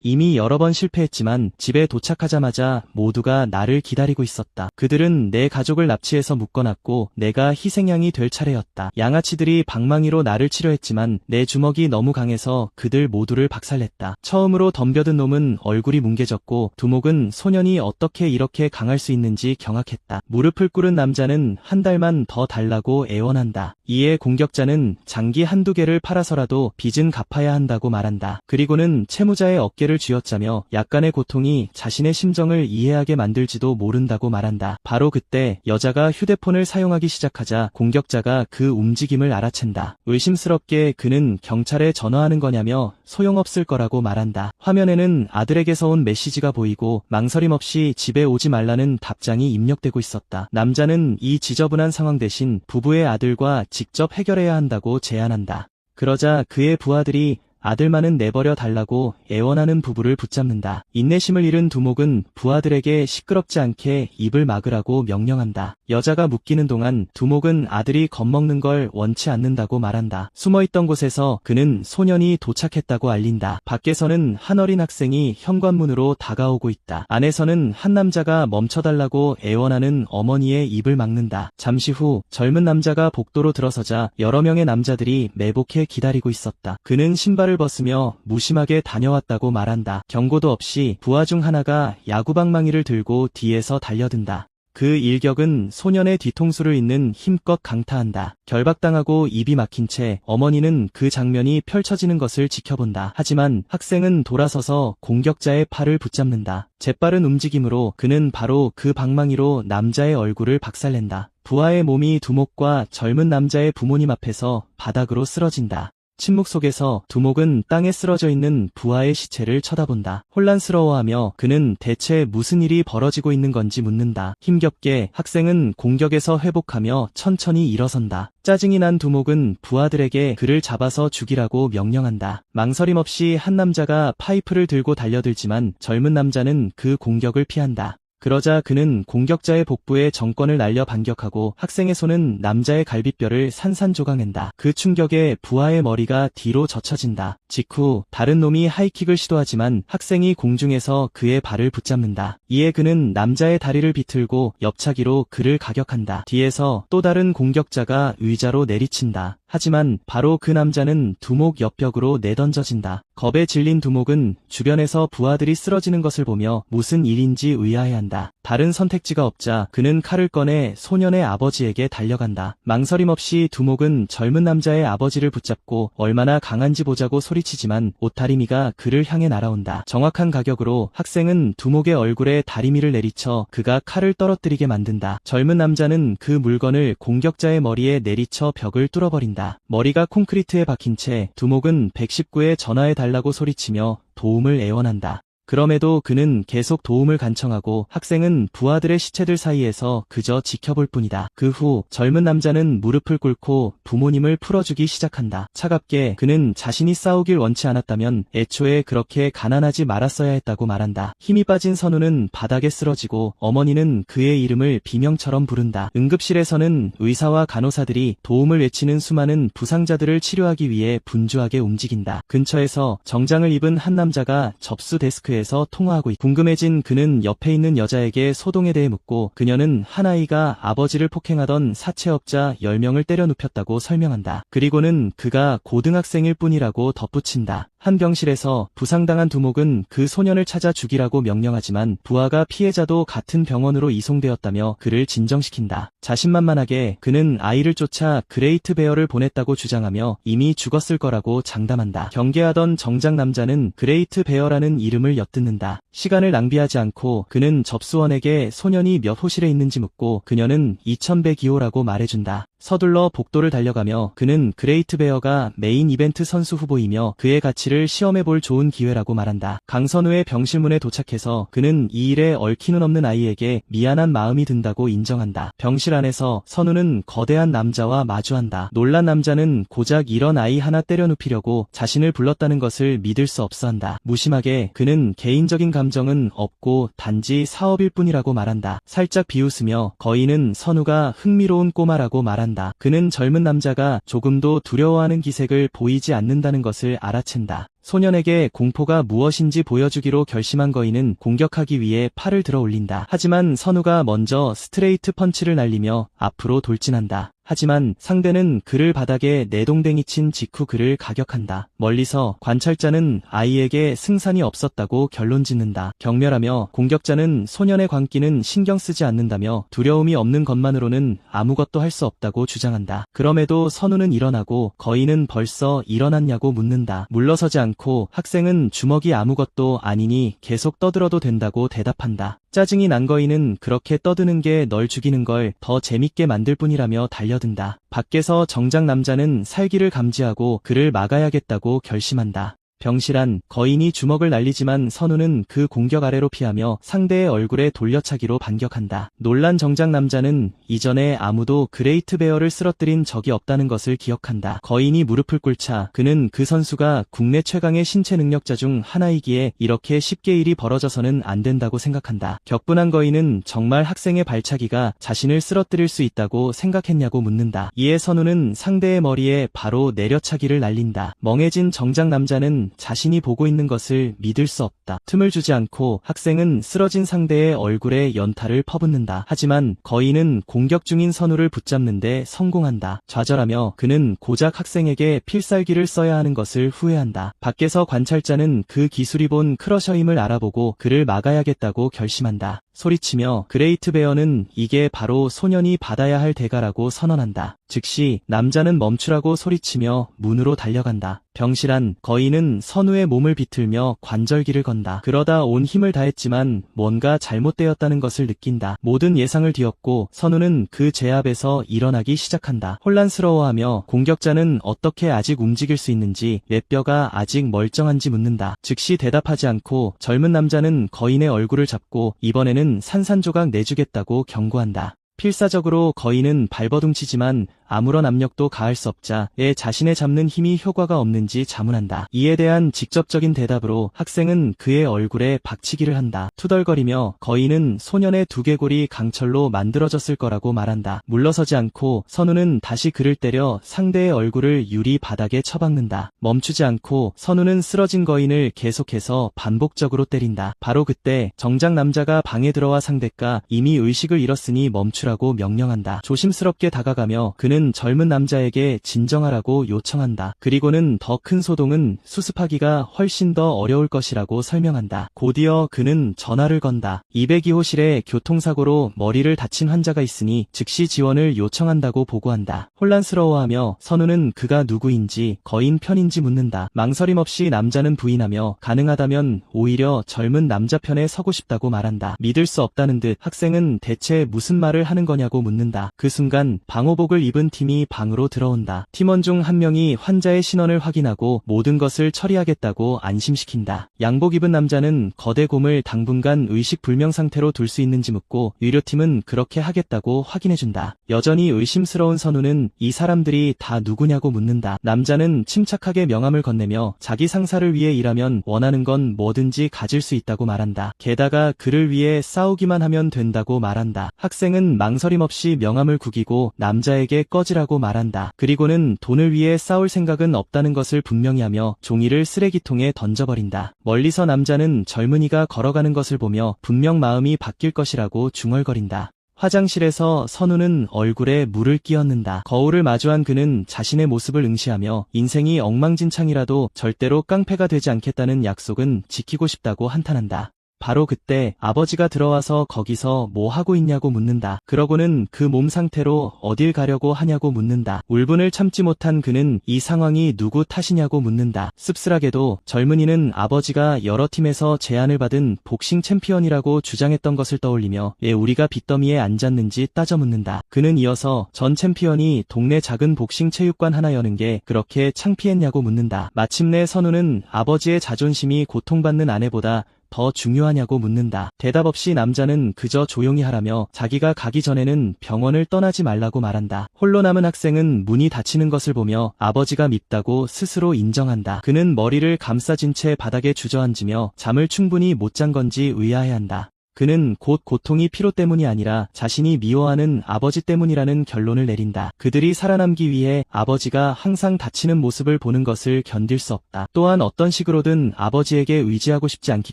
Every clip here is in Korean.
이미 여러 번 실패했지만 집에 도착하자마자 모두가 나를 기다리고 있었다. 그들은 내 가족을 납치해서 묶어놨고 내가 희생양이 될 차례였다. 양아치들이 방망이로 나를 치려했지만 내 주먹이 너무 강해서 그들 모두를 박살냈다. 처음으로 덤벼든 놈은 얼굴이 뭉개졌고 두목은 소년이 어떻게 이렇게 강할 수 있는지 경악했다. 무릎을 꿇은 남자는 한 달만 더 달라고 애원한다. 이에 공격자는 장기 한두 개를 팔아서라도 빚은 갚아야 한다고 말한다. 그리고는 채무자의 어깨를 쥐어짜며 약간의 고통이 자신의 심정을 이해하게 만들지도 모른다고 말한다. 바로 그때 여자가 휴대폰을 사용하기 시작하자 공격자가 그 움직임을 알아챈다. 의심스럽게 그는 경찰에 전화하는 거냐며 소용없을 거라고 말한다. 화면에는 아들에게서 온 메시지가 보이고 망설임 없이 집에 오지 말라는 답장이 입력되고 있었다. 남자는 이 지저분한 상황 대신 부부의 아들과 직접 해결해야 한다고 제안한다. 그러자 그의 부하들이 아들만은 내버려 달라고 애원하는 부부를 붙잡는다. 인내심을 잃은 두목은 부하들에게 시끄럽지 않게 입을 막으라고 명령한다. 여자가 묶이는 동안 두목은 아들이 겁먹는 걸 원치 않는다고 말한다. 숨어있던 곳에서 그는 소년이 도착했다고 알린다. 밖에서는 한 어린 학생이 현관문으로 다가오고 있다. 안에서는 한 남자가 멈춰달라고 애원하는 어머니의 입을 막는다. 잠시 후 젊은 남자가 복도로 들어서자 여러 명의 남자들이 매복해 기다리고 있었다. 그는 신발을 벗으며 무심하게 다녀왔다고 말한다. 경고도 없이 부하 중 하나가 야구방망이를 들고 뒤에서 달려든다. 그 일격은 소년의 뒤통수를 잇는 힘껏 강타한다. 결박당하고 입이 막힌 채 어머니는 그 장면이 펼쳐지는 것을 지켜본다. 하지만 학생은 돌아서서 공격자의 팔을 붙잡는다. 재빠른 움직임으로 그는 바로 그 방망이로 남자의 얼굴을 박살낸다. 부하의 몸이 두목과 젊은 남자의 부모님 앞에서 바닥으로 쓰러진다. 침묵 속에서 두목은 땅에 쓰러져 있는 부하의 시체를 쳐다본다. 혼란스러워하며 그는 대체 무슨 일이 벌어지고 있는 건지 묻는다. 힘겹게 학생은 공격에서 회복하며 천천히 일어선다. 짜증이 난 두목은 부하들에게 그를 잡아서 죽이라고 명령한다. 망설임 없이 한 남자가 파이프를 들고 달려들지만 젊은 남자는 그 공격을 피한다. 그러자 그는 공격자의 복부에 정권을 날려 반격하고 학생의 손은 남자의 갈비뼈를 산산조각낸다. 그 충격에 부하의 머리가 뒤로 젖혀진다. 직후 다른 놈이 하이킥을 시도하지만 학생이 공중에서 그의 발을 붙잡는다. 이에 그는 남자의 다리를 비틀고 옆차기로 그를 가격한다. 뒤에서 또 다른 공격자가 의자로 내리친다. 하지만 바로 그 남자는 두목 옆벽으로 내던져진다. 겁에 질린 두목은 주변에서 부하들이 쓰러지는 것을 보며 무슨 일인지 의아해한다. 다른 선택지가 없자 그는 칼을 꺼내 소년의 아버지에게 달려간다. 망설임 없이 두목은 젊은 남자의 아버지를 붙잡고 얼마나 강한지 보자고 소리치지만 옷다리미가 그를 향해 날아온다. 정확한 가격으로 학생은 두목의 얼굴에 다리미를 내리쳐 그가 칼을 떨어뜨리게 만든다. 젊은 남자는 그 물건을 공격자의 머리에 내리쳐 벽을 뚫어버린다. 머리가 콘크리트에 박힌 채 두목은 119에 전화해달라고 소리치며 도움을 애원한다. 그럼에도 그는 계속 도움을 간청하고 학생은 부하들의 시체들 사이에서 그저 지켜볼 뿐이다. 그 후 젊은 남자는 무릎을 꿇고 부모님을 풀어주기 시작한다. 차갑게 그는 자신이 싸우길 원치 않았다면 애초에 그렇게 가난하지 말았어야 했다고 말한다. 힘이 빠진 선우는 바닥에 쓰러지고 어머니는 그의 이름을 비명처럼 부른다. 응급실에서는 의사와 간호사들이 도움을 외치는 수많은 부상자들을 치료하기 위해 분주하게 움직인다. 근처에서 정장을 입은 한 남자가 접수 데스크에 에서 통화하고 있다. 궁금해진 그는 옆에 있는 여자에게 소동에 대해 묻고 그녀는 한 아이가 아버지를 폭행하던 사채업자 10명을 때려 눕혔다고 설명한다. 그리고는 그가 고등학생일 뿐이라고 덧붙인다. 한 병실에서 부상당한 두목은 그 소년을 찾아 죽이라고 명령하지만 부하가 피해자도 같은 병원으로 이송되었다며 그를 진정시킨다. 자신만만하게 그는 아이를 쫓아 그레이트 베어를 보냈다고 주장하며 이미 죽었을 거라고 장담한다. 경계하던 정장 남자는 그레이트 베어라는 이름을 엿듣는다. 시간을 낭비하지 않고 그는 접수원에게 소년이 몇 호실에 있는지 묻고 그녀는 2102호라고 말해준다. 서둘러 복도를 달려가며 그는 그레이트 베어가 메인 이벤트 선수 후보이며 그의 가치를 시험해볼 좋은 기회라고 말한다. 강선우의 병실문에 도착해서 그는 이 일에 얽히는 없는 아이에게 미안한 마음이 든다고 인정한다. 병실 안에서 선우는 거대한 남자와 마주한다. 놀란 남자는 고작 이런 아이 하나 때려 눕히려고 자신을 불렀다는 것을 믿을 수 없어한다. 무심하게 그는 개인적인 감정은 없고 단지 사업일 뿐이라고 말한다. 살짝 비웃으며 거인은 선우가 흥미로운 꼬마라고 말한다. 그는 젊은 남자가 조금도 두려워하는 기색을 보이지 않는다는 것을 알아챈다. 소년에게 공포가 무엇인지 보여주기로 결심한 거인은 공격하기 위해 팔을 들어 올린다. 하지만 선우가 먼저 스트레이트 펀치를 날리며 앞으로 돌진한다. 하지만 상대는 그를 바닥에 내동댕이 친 직후 그를 가격한다. 멀리서 관찰자는 아이에게 승산이 없었다고 결론짓는다. 경멸하며 공격자는 소년의 광기는 신경 쓰지 않는다며 두려움이 없는 것만으로는 아무것도 할 수 없다고 주장한다. 그럼에도 선우는 일어나고 거인은 벌써 일어났냐고 묻는다. 물러서지 않고 학생은 주먹이 아무것도 아니니 계속 떠들어도 된다고 대답한다. 짜증이 난 거인은 그렇게 떠드는 게 널 죽이는 걸 더 재밌게 만들 뿐이라며 달려든다. 밖에서 정작 남자는 살기를 감지하고 그를 막아야겠다고 결심한다. 병실안 거인이 주먹을 날리지만 선우는 그 공격 아래로 피하며 상대의 얼굴에 돌려차기로 반격한다. 놀란 정작 남자는 이전에 아무도 그레이트 베어를 쓰러뜨린 적이 없다는 것을 기억한다. 거인이 무릎을 꿇자 그는 그 선수가 국내 최강의 신체 능력자 중 하나이기에 이렇게 쉽게 일이 벌어져서는 안 된다고 생각한다. 격분한 거인은 정말 학생의 발차기가 자신을 쓰러뜨릴 수 있다고 생각했냐고 묻는다. 이에 선우는 상대의 머리에 바로 내려차기를 날린다. 멍해진 정작 남자는 자신이 보고 있는 것을 믿을 수 없다. 틈을 주지 않고 학생은 쓰러진 상대의 얼굴에 연타를 퍼붓는다. 하지만 거인은 공격 중인 선우를 붙잡는데 성공한다. 좌절하며 그는 고작 학생에게 필살기를 써야 하는 것을 후회한다. 밖에서 관찰자는 그 기술이 본 크러셔임을 알아보고 그를 막아야겠다고 결심한다. 소리치며 그레이트 베어는 이게 바로 소년이 받아야 할 대가라고 선언한다. 즉시 남자는 멈추라고 소리치며 문으로 달려간다. 병실안 거인은 선우의 몸을 비틀며 관절기를 건다. 그러다 온 힘을 다했지만 뭔가 잘못되었다는 것을 느낀다. 모든 예상을 뒤엎고 선우는 그 제압에서 일어나기 시작한다. 혼란스러워하며 공격자는 어떻게 아직 움직일 수 있는지 내 뼈가 아직 멀쩡한지 묻는다. 즉시 대답하지 않고 젊은 남자는 거인의 얼굴을 잡고 이번에는 산산조각 내주겠다고 경고한다. 필사적으로 거인은 발버둥치지만 아무런 압력도 가할 수 없자 자신의 잡는 힘이 효과가 없는지 자문한다. 이에 대한 직접적인 대답으로 학생은 그의 얼굴에 박치기를 한다. 투덜거리며 거인은 소년의 두개골이 강철로 만들어졌을 거라고 말한다. 물러서지 않고 선우는 다시 그를 때려 상대의 얼굴을 유리 바닥에 처박는다. 멈추지 않고 선우는 쓰러진 거인을 계속해서 반복적으로 때린다. 바로 그때 정작 남자가 방에 들어와 상대가 이미 의식을 잃었으니 멈추라고 명령한다. 조심스럽게 다가가며 그는 젊은 남자에게 진정하라고 요청한다. 그리고는 더 큰 소동은 수습하기가 훨씬 더 어려울 것이라고 설명한다. 곧이어 그는 전화를 건다. 202호실에 교통사고로 머리를 다친 환자가 있으니 즉시 지원을 요청한다고 보고한다. 혼란스러워하며 선우는 그가 누구인지 거인 편인지 묻는다. 망설임 없이 남자는 부인하며 가능하다면 오히려 젊은 남자 편에 서고 싶다고 말한다. 믿을 수 없다는 듯 학생은 대체 무슨 말을 하는 거냐고 묻는다. 그 순간 방호복을 입은 팀이 방으로 들어온다. 팀원 중 한 명이 환자의 신원을 확인하고 모든 것을 처리하겠다고 안심시킨다. 양복 입은 남자는 거대 곰을 당분간 의식불명 상태로 둘 수 있는지 묻고 의료팀은 그렇게 하겠다고 확인해준다. 여전히 의심스러운 선우는 이 사람들이 다 누구냐고 묻는다. 남자는 침착하게 명함을 건네며 자기 상사를 위해 일하면 원하는 건 뭐든지 가질 수 있다고 말한다. 게다가 그를 위해 싸우기만 하면 된다고 말한다. 학생은 망설임 없이 명함을 구기고 남자에게 꺼지라고 말한다. 그리고는 돈을 위해 싸울 생각은 없다는 것을 분명히 하며 종이를 쓰레기통에 던져버린다. 멀리서 남자는 젊은이가 걸어가는 것을 보며 분명 마음이 바뀔 것이라고 중얼거린다. 화장실에서 선우는 얼굴에 물을 끼얹는다. 거울을 마주한 그는 자신의 모습을 응시하며 인생이 엉망진창이라도 절대로 깡패가 되지 않겠다는 약속은 지키고 싶다고 한탄한다. 바로 그때 아버지가 들어와서 거기서 뭐 하고 있냐고 묻는다. 그러고는 그 몸 상태로 어딜 가려고 하냐고 묻는다. 울분을 참지 못한 그는 이 상황이 누구 탓이냐고 묻는다. 씁쓸하게도 젊은이는 아버지가 여러 팀에서 제안을 받은 복싱 챔피언이라고 주장했던 것을 떠올리며 왜 우리가 빚더미에 앉았는지 따져 묻는다. 그는 이어서 전 챔피언이 동네 작은 복싱 체육관 하나 여는 게 그렇게 창피했냐고 묻는다. 마침내 선우는 아버지의 자존심이 고통받는 아내보다 더 중요하냐고 묻는다. 대답 없이 남자는 그저 조용히 하라며 자기가 가기 전에는 병원을 떠나지 말라고 말한다. 홀로 남은 학생은 문이 닫히는 것을 보며 아버지가 밉다고 스스로 인정한다. 그는 머리를 감싸진 채 바닥에 주저앉으며 잠을 충분히 못 잔 건지 의아해한다. 그는 곧 고통이 피로 때문이 아니라 자신이 미워하는 아버지 때문이라는 결론을 내린다. 그들이 살아남기 위해 아버지가 항상 다치는 모습을 보는 것을 견딜 수 없다. 또한 어떤 식으로든 아버지에게 의지하고 싶지 않기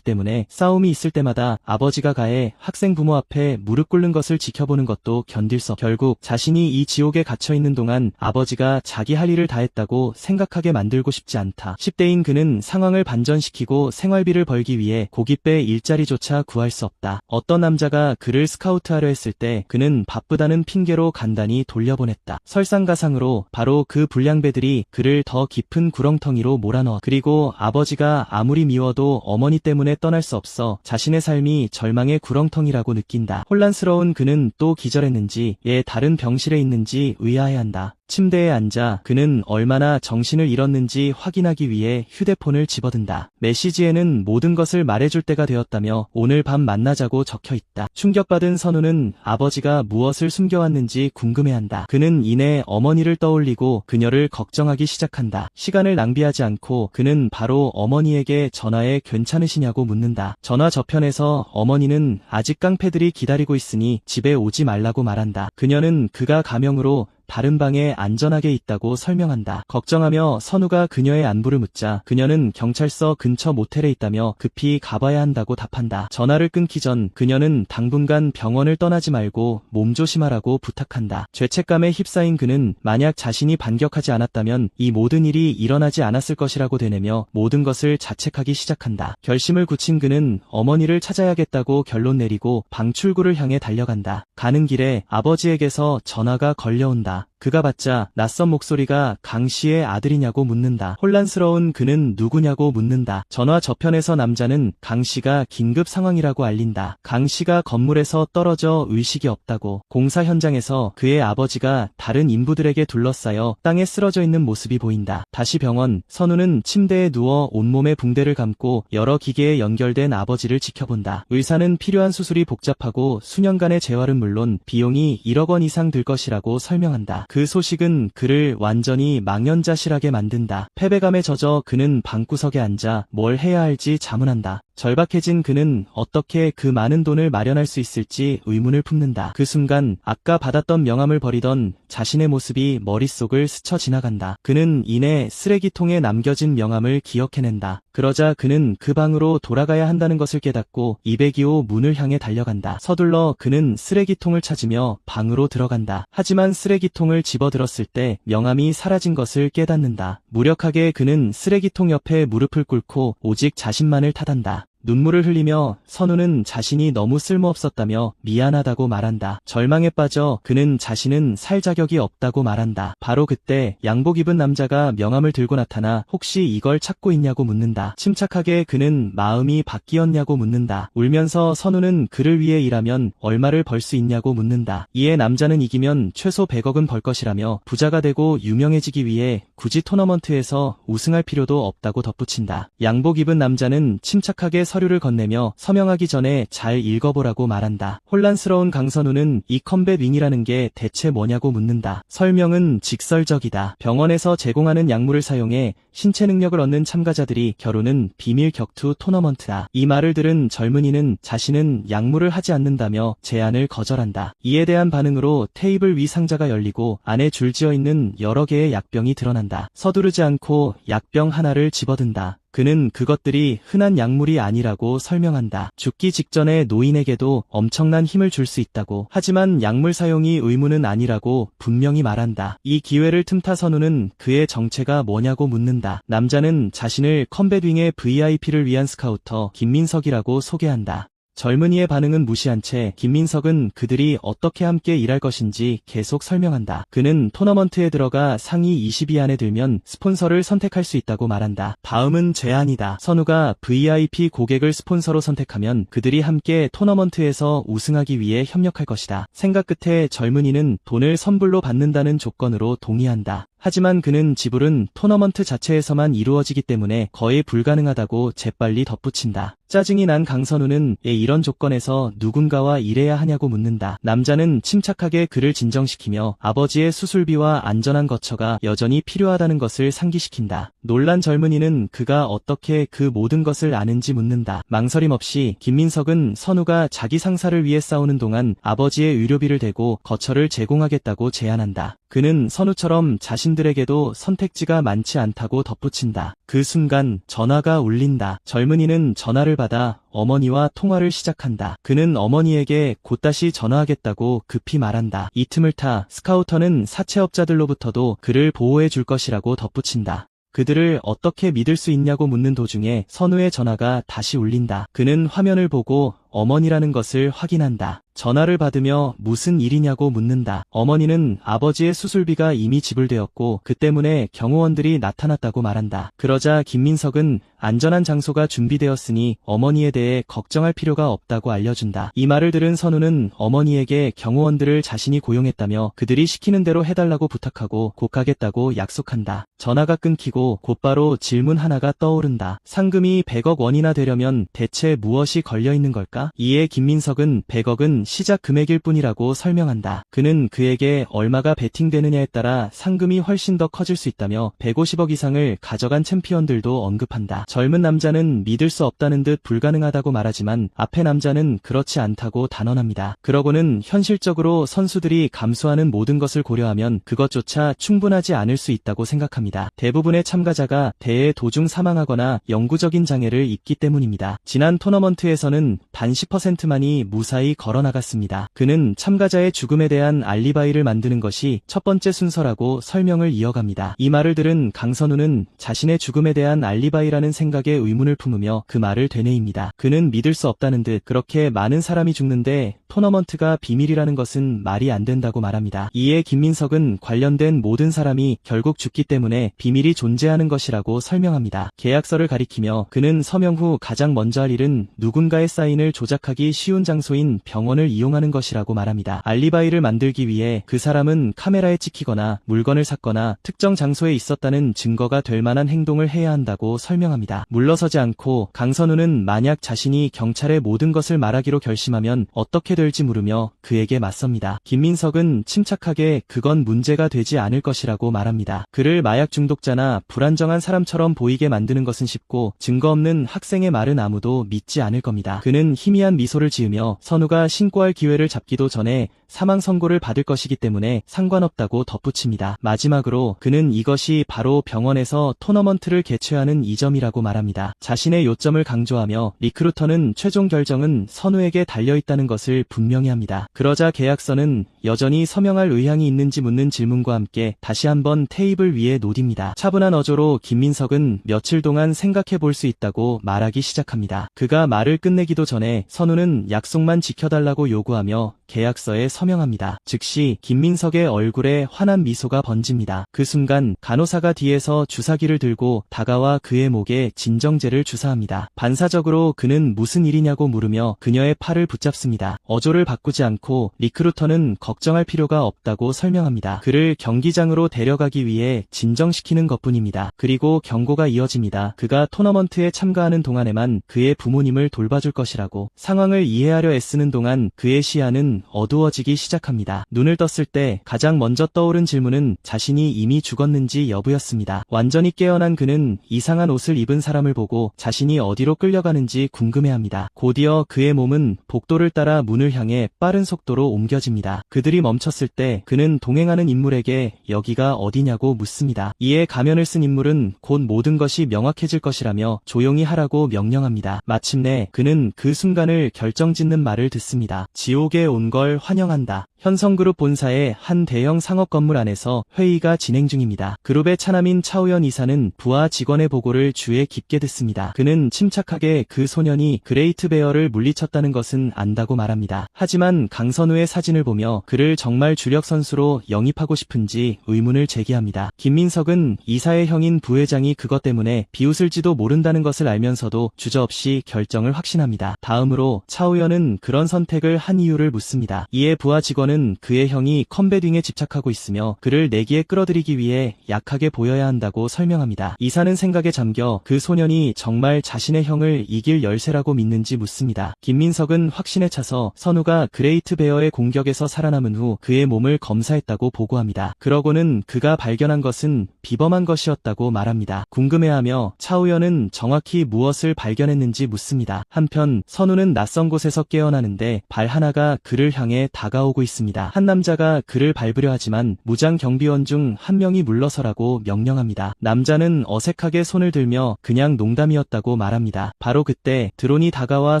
때문에 싸움이 있을 때마다 아버지가 가해 학생 부모 앞에 무릎 꿇는 것을 지켜보는 것도 견딜 수 없다. 결국 자신이 이 지옥에 갇혀있는 동안 아버지가 자기 할 일을 다 했다고 생각하게 만들고 싶지 않다. 10대인 그는 상황을 반전시키고 생활비를 벌기 위해 고깃배 일자리조차 구할 수 없다. 어떤 남자가 그를 스카우트하려 했을 때 그는 바쁘다는 핑계로 간단히 돌려보냈다. 설상가상으로 바로 그 불량배들이 그를 더 깊은 구렁텅이로 몰아넣었다. 그리고 아버지가 아무리 미워도 어머니 때문에 떠날 수 없어 자신의 삶이 절망의 구렁텅이라고 느낀다. 혼란스러운 그는 또 기절했는지 다른 병실에 있는지 의아해한다. 침대에 앉아 그는 얼마나 정신을 잃었는지 확인하기 위해 휴대폰을 집어든다. 메시지에는 모든 것을 말해줄 때가 되었다며 오늘 밤 만나자고 적혀있다. 충격받은 선우는 아버지가 무엇을 숨겨왔는지 궁금해한다. 그는 이내 어머니를 떠올리고 그녀를 걱정하기 시작한다. 시간을 낭비하지 않고 그는 바로 어머니에게 전화해 괜찮으시냐고 묻는다. 전화 저편에서 어머니는 아직 깡패들이 기다리고 있으니 집에 오지 말라고 말한다. 그녀는 그가 가명으로 다른 방에 안전하게 있다고 설명한다. 걱정하며 선우가 그녀의 안부를 묻자 그녀는 경찰서 근처 모텔에 있다며 급히 가봐야 한다고 답한다. 전화를 끊기 전 그녀는 당분간 병원을 떠나지 말고 몸조심하라고 부탁한다. 죄책감에 휩싸인 그는 만약 자신이 반격하지 않았다면 이 모든 일이 일어나지 않았을 것이라고 되뇌며 모든 것을 자책하기 시작한다. 결심을 굳힌 그는 어머니를 찾아야겠다고 결론 내리고 방출구를 향해 달려간다. 가는 길에 아버지에게서 전화가 걸려온다. 그가 받자 낯선 목소리가 강 씨의 아들이냐고 묻는다. 혼란스러운 그는 누구냐고 묻는다. 전화 저편에서 남자는 강 씨가 긴급 상황이라고 알린다. 강 씨가 건물에서 떨어져 의식이 없다고. 공사 현장에서 그의 아버지가 다른 인부들에게 둘러싸여 땅에 쓰러져 있는 모습이 보인다. 다시 병원. 선우는 침대에 누워 온몸에 붕대를 감고 여러 기계에 연결된 아버지를 지켜본다. 의사는 필요한 수술이 복잡하고 수년간의 재활은 물론 비용이 1억 원 이상 들 것이라고 설명한다. 그 소식은 그를 완전히 망연자실하게 만든다. 패배감에 젖어 그는 방구석에 앉아 뭘 해야 할지 자문한다. 절박해진 그는 어떻게 그 많은 돈을 마련할 수 있을지 의문을 품는다. 그 순간 아까 받았던 명함을 버리던 자신의 모습이 머릿속을 스쳐 지나간다. 그는 이내 쓰레기통에 남겨진 명함을 기억해낸다. 그러자 그는 그 방으로 돌아가야 한다는 것을 깨닫고 202호 문을 향해 달려간다. 서둘러 그는 쓰레기통을 찾으며 방으로 들어간다. 하지만 쓰레기통을 집어들었을 때 명함이 사라진 것을 깨닫는다. 무력하게 그는 쓰레기통 옆에 무릎을 꿇고 오직 자신만을 탓한다. 눈물을 흘리며 선우는 자신이 너무 쓸모없었다며 미안하다고 말한다. 절망에 빠져 그는 자신은 살 자격이 없다고 말한다. 바로 그때 양복 입은 남자가 명함을 들고 나타나 혹시 이걸 찾고 있냐고 묻는다. 침착하게 그는 마음이 바뀌었냐고 묻는다. 울면서 선우는 그를 위해 일하면 얼마를 벌 수 있냐고 묻는다. 이에 남자는 이기면 최소 100억은 벌 것이라며 부자가 되고 유명해지기 위해 굳이 토너먼트에서 우승할 필요도 없다고 덧붙인다. 양복 입은 남자는 침착하게 서류를 건네며 서명하기 전에 잘 읽어보라고 말한다. 혼란스러운 강선우는 이 컴뱃 윙이라는 게 대체 뭐냐고 묻는다. 설명은 직설적이다. 병원에서 제공하는 약물을 사용해 신체 능력을 얻는 참가자들이 겨루는 비밀 격투 토너먼트다. 이 말을 들은 젊은이는 자신은 약물을 하지 않는다며 제안을 거절한다. 이에 대한 반응으로 테이블 위 상자가 열리고 안에 줄지어 있는 여러 개의 약병이 드러난다. 서두르지 않고 약병 하나를 집어든다. 그는 그것들이 흔한 약물이 아니라고 설명한다. 죽기 직전에 노인에게도 엄청난 힘을 줄 수 있다고. 하지만 약물 사용이 의무는 아니라고 분명히 말한다. 이 기회를 틈타 선우는 그의 정체가 뭐냐고 묻는다. 남자는 자신을 컴뱃윙의 VIP를 위한 스카우터 김민석이라고 소개한다. 젊은이의 반응은 무시한 채 김민석은 그들이 어떻게 함께 일할 것인지 계속 설명한다. 그는 토너먼트에 들어가 상위 20위 안에 들면 스폰서를 선택할 수 있다고 말한다. 다음은 제안이다. 선우가 VIP 고객을 스폰서로 선택하면 그들이 함께 토너먼트에서 우승하기 위해 협력할 것이다. 생각 끝에 젊은이는 돈을 선불로 받는다는 조건으로 동의한다. 하지만 그는 지불은 토너먼트 자체에서만 이루어지기 때문에 거의 불가능하다고 재빨리 덧붙인다. 짜증이 난 강선우는 이런 조건에서 누군가와 일해야 하냐고 묻는다. 남자는 침착하게 그를 진정시키며 아버지의 수술비와 안전한 거처가 여전히 필요하다는 것을 상기시킨다. 놀란 젊은이는 그가 어떻게 그 모든 것을 아는지 묻는다. 망설임 없이 김민석은 선우가 자기 상사를 위해 싸우는 동안 아버지의 의료비를 대고 거처를 제공하겠다고 제안한다. 그는 선우처럼 자신들에게도 선택지가 많지 않다고 덧붙인다. 그 순간 전화가 울린다. 젊은이는 전화를 받아 어머니와 통화를 시작한다. 그는 어머니에게 곧다시 전화하겠다고 급히 말한다. 이 틈을 타 스카우터는 사채업자들로부터도 그를 보호해 줄 것이라고 덧붙인다. 그들을 어떻게 믿을 수 있냐고 묻는 도중에 선우의 전화가 다시 울린다. 그는 화면을 보고 어머니라는 것을 확인한다. 전화를 받으며 무슨 일이냐고 묻는다. 어머니는 아버지의 수술비가 이미 지불되었고 그 때문에 경호원들이 나타났다고 말한다. 그러자 김민석은 안전한 장소가 준비되었으니 어머니에 대해 걱정할 필요가 없다고 알려준다. 이 말을 들은 선우는 어머니에게 경호원들을 자신이 고용했다며 그들이 시키는 대로 해달라고 부탁하고 곧 가겠다고 약속한다. 전화가 끊기고 곧바로 질문 하나가 떠오른다. 상금이 100억 원이나 되려면 대체 무엇이 걸려있는 걸까? 이에 김민석은 100억은 시작 금액일 뿐이라고 설명한다. 그는 그에게 얼마가 베팅되느냐에 따라 상금이 훨씬 더 커질 수 있다며 150억 이상을 가져간 챔피언들도 언급한다. 젊은 남자는 믿을 수 없다는 듯 불가능하다고 말하지만 앞의 남자는 그렇지 않다고 단언합니다. 그러고는 현실적으로 선수들이 감수하는 모든 것을 고려하면 그것조차 충분하지 않을 수 있다고 생각합니다. 대부분의 참가자가 대회 도중 사망하거나 영구적인 장애를 입기 때문입니다. 지난 토너먼트에서는 단 10%만이 무사히 걸어나갔습니다. 그는 참가자의 죽음에 대한 알리바이를 만드는 것이 첫 번째 순서라고 설명을 이어갑니다. 이 말을 들은 강선우는 자신의 죽음에 대한 알리바이라는 생각에 의문을 품으며 그 말을 되뇌입니다. 그는 믿을 수 없다는 듯 그렇게 많은 사람이 죽는데 토너먼트가 비밀이라는 것은 말이 안 된다고 말합니다. 이에 김민석은 관련된 모든 사람이 결국 죽기 때문에 비밀이 존재하는 것이라고 설명합니다. 계약서를 가리키며 그는 서명 후 가장 먼저 할 일은 누군가의 사인을 조작하기 쉬운 장소인 병원을 이용하는 것이라고 말합니다. 알리바이를 만들기 위해 그 사람은 카메라에 찍히거나 물건을 샀거나 특정 장소에 있었다는 증거가 될 만한 행동을 해야 한다고 설명합니다. 물러서지 않고 강선우는 만약 자신이 경찰에 모든 것을 말하기로 결심하면 어떻게 될지 물으며 그에게 맞섭니다. 김민석은 침착하게 그건 문제가 되지 않을 것이라고 말합니다. 그를 마약 중독자나 불안정한 사람처럼 보이게 만드는 것은 쉽고 증거 없는 학생의 말은 아무도 믿지 않을 겁니다. 그는 희미한 미소를 지으며 선우가 신고할 기회를 잡기도 전에 사망 선고를 받을 것이기 때문에 상관없다고 덧붙입니다. 마지막으로 그는 이것이 바로 병원에서 토너먼트를 개최하는 이점이라고 말합니다. 자신의 요점을 강조하며 리크루터는 최종 결정은 선우에게 달려있다는 것을 분명히 합니다. 그러자 계약서는 여전히 서명할 의향이 있는지 묻는 질문과 함께 다시 한번 테이블 위에 놓입니다. 차분한 어조로 김민석은 며칠 동안 생각해 볼 수 있다고 말하기 시작합니다. 그가 말을 끝내기도 전에 선우는 약속만 지켜달라고 요구하며 계약서에 서명합니다. 즉시 김민석의 얼굴에 환한 미소가 번집니다. 그 순간 간호사가 뒤에서 주사기를 들고 다가와 그의 목에 진정제를 주사합니다. 반사적으로 그는 무슨 일이냐고 물으며 그녀의 팔을 붙잡습니다. 어조를 바꾸지 않고 리크루터는 걱정할 필요가 없다고 설명합니다. 그를 경기장으로 데려가기 위해 진정시키는 것뿐입니다. 그리고 경고가 이어집니다. 그가 토너먼트에 참가하는 동안에만 그의 부모님을 돌봐줄 것이라고. 상황을 이해하려 애쓰는 동안 그의 시야는 어두워지기 시작합니다. 눈을 떴을 때 가장 먼저 떠오른 질문은 자신이 이미 죽었는지 여부였습니다. 완전히 깨어난 그는 이상한 옷을 입은 사람을 보고 자신이 어디로 끌려가는지 궁금해합니다. 곧이어 그의 몸은 복도를 따라 문을 향해 빠른 속도로 옮겨집니다. 그들이 멈췄을 때 그는 동행하는 인물에게 여기가 어디냐고 묻습니다. 이에 가면을 쓴 인물은 곧 모든 것이 명확해질 것이라며 조용히 하라고 명령합니다. 마침내 그는 그 순간을 결정짓는 말을 듣습니다. 지옥에 온 걸 환영한다. 현성그룹 본사의 한 대형 상업 건물 안에서 회의가 진행 중입니다. 그룹의 차남인 차우연 이사는 부하 직원의 보고를 주에 깊게 듣습니다. 그는 침착하게 그 소년이 그레이트 베어를 물리쳤다는 것은 안다고 말합니다. 하지만 강선우의 사진을 보며 그를 정말 주력 선수로 영입하고 싶은지 의문을 제기합니다. 김민석은 이사의 형인 부회장이 그것 때문에 비웃을지도 모른다는 것을 알면서도 주저없이 결정을 확신합니다. 다음으로 차우연은 그런 선택을 한 이유를 묻습니다. 이에 부하 직원은 이번은 그의 형이 컴베딩에 집착하고 있으며 그를 내기에 끌어들이기 위해 약하게 보여야 한다고 설명합니다. 이사는 생각에 잠겨 그 소년이 정말 자신의 형을 이길 열쇠라고 믿는지 묻습니다. 김민석은 확신에 차서 선우가 그레이트 베어의 공격에서 살아남은 후 그의 몸을 검사했다고 보고합니다. 그러고는 그가 발견한 것은 비범한 것이었다고 말합니다. 궁금해하며 차우현은 정확히 무엇을 발견했는지 묻습니다. 한편 선우는 낯선 곳에서 깨어나는데 발 하나가 그를 향해 다가오고 있습니다. 한 남자가 그를 밟으려 하지만 무장 경비원 중 한 명이 물러서라고 명령합니다. 남자는 어색하게 손을 들며 그냥 농담이었다고 말합니다. 바로 그때 드론이 다가와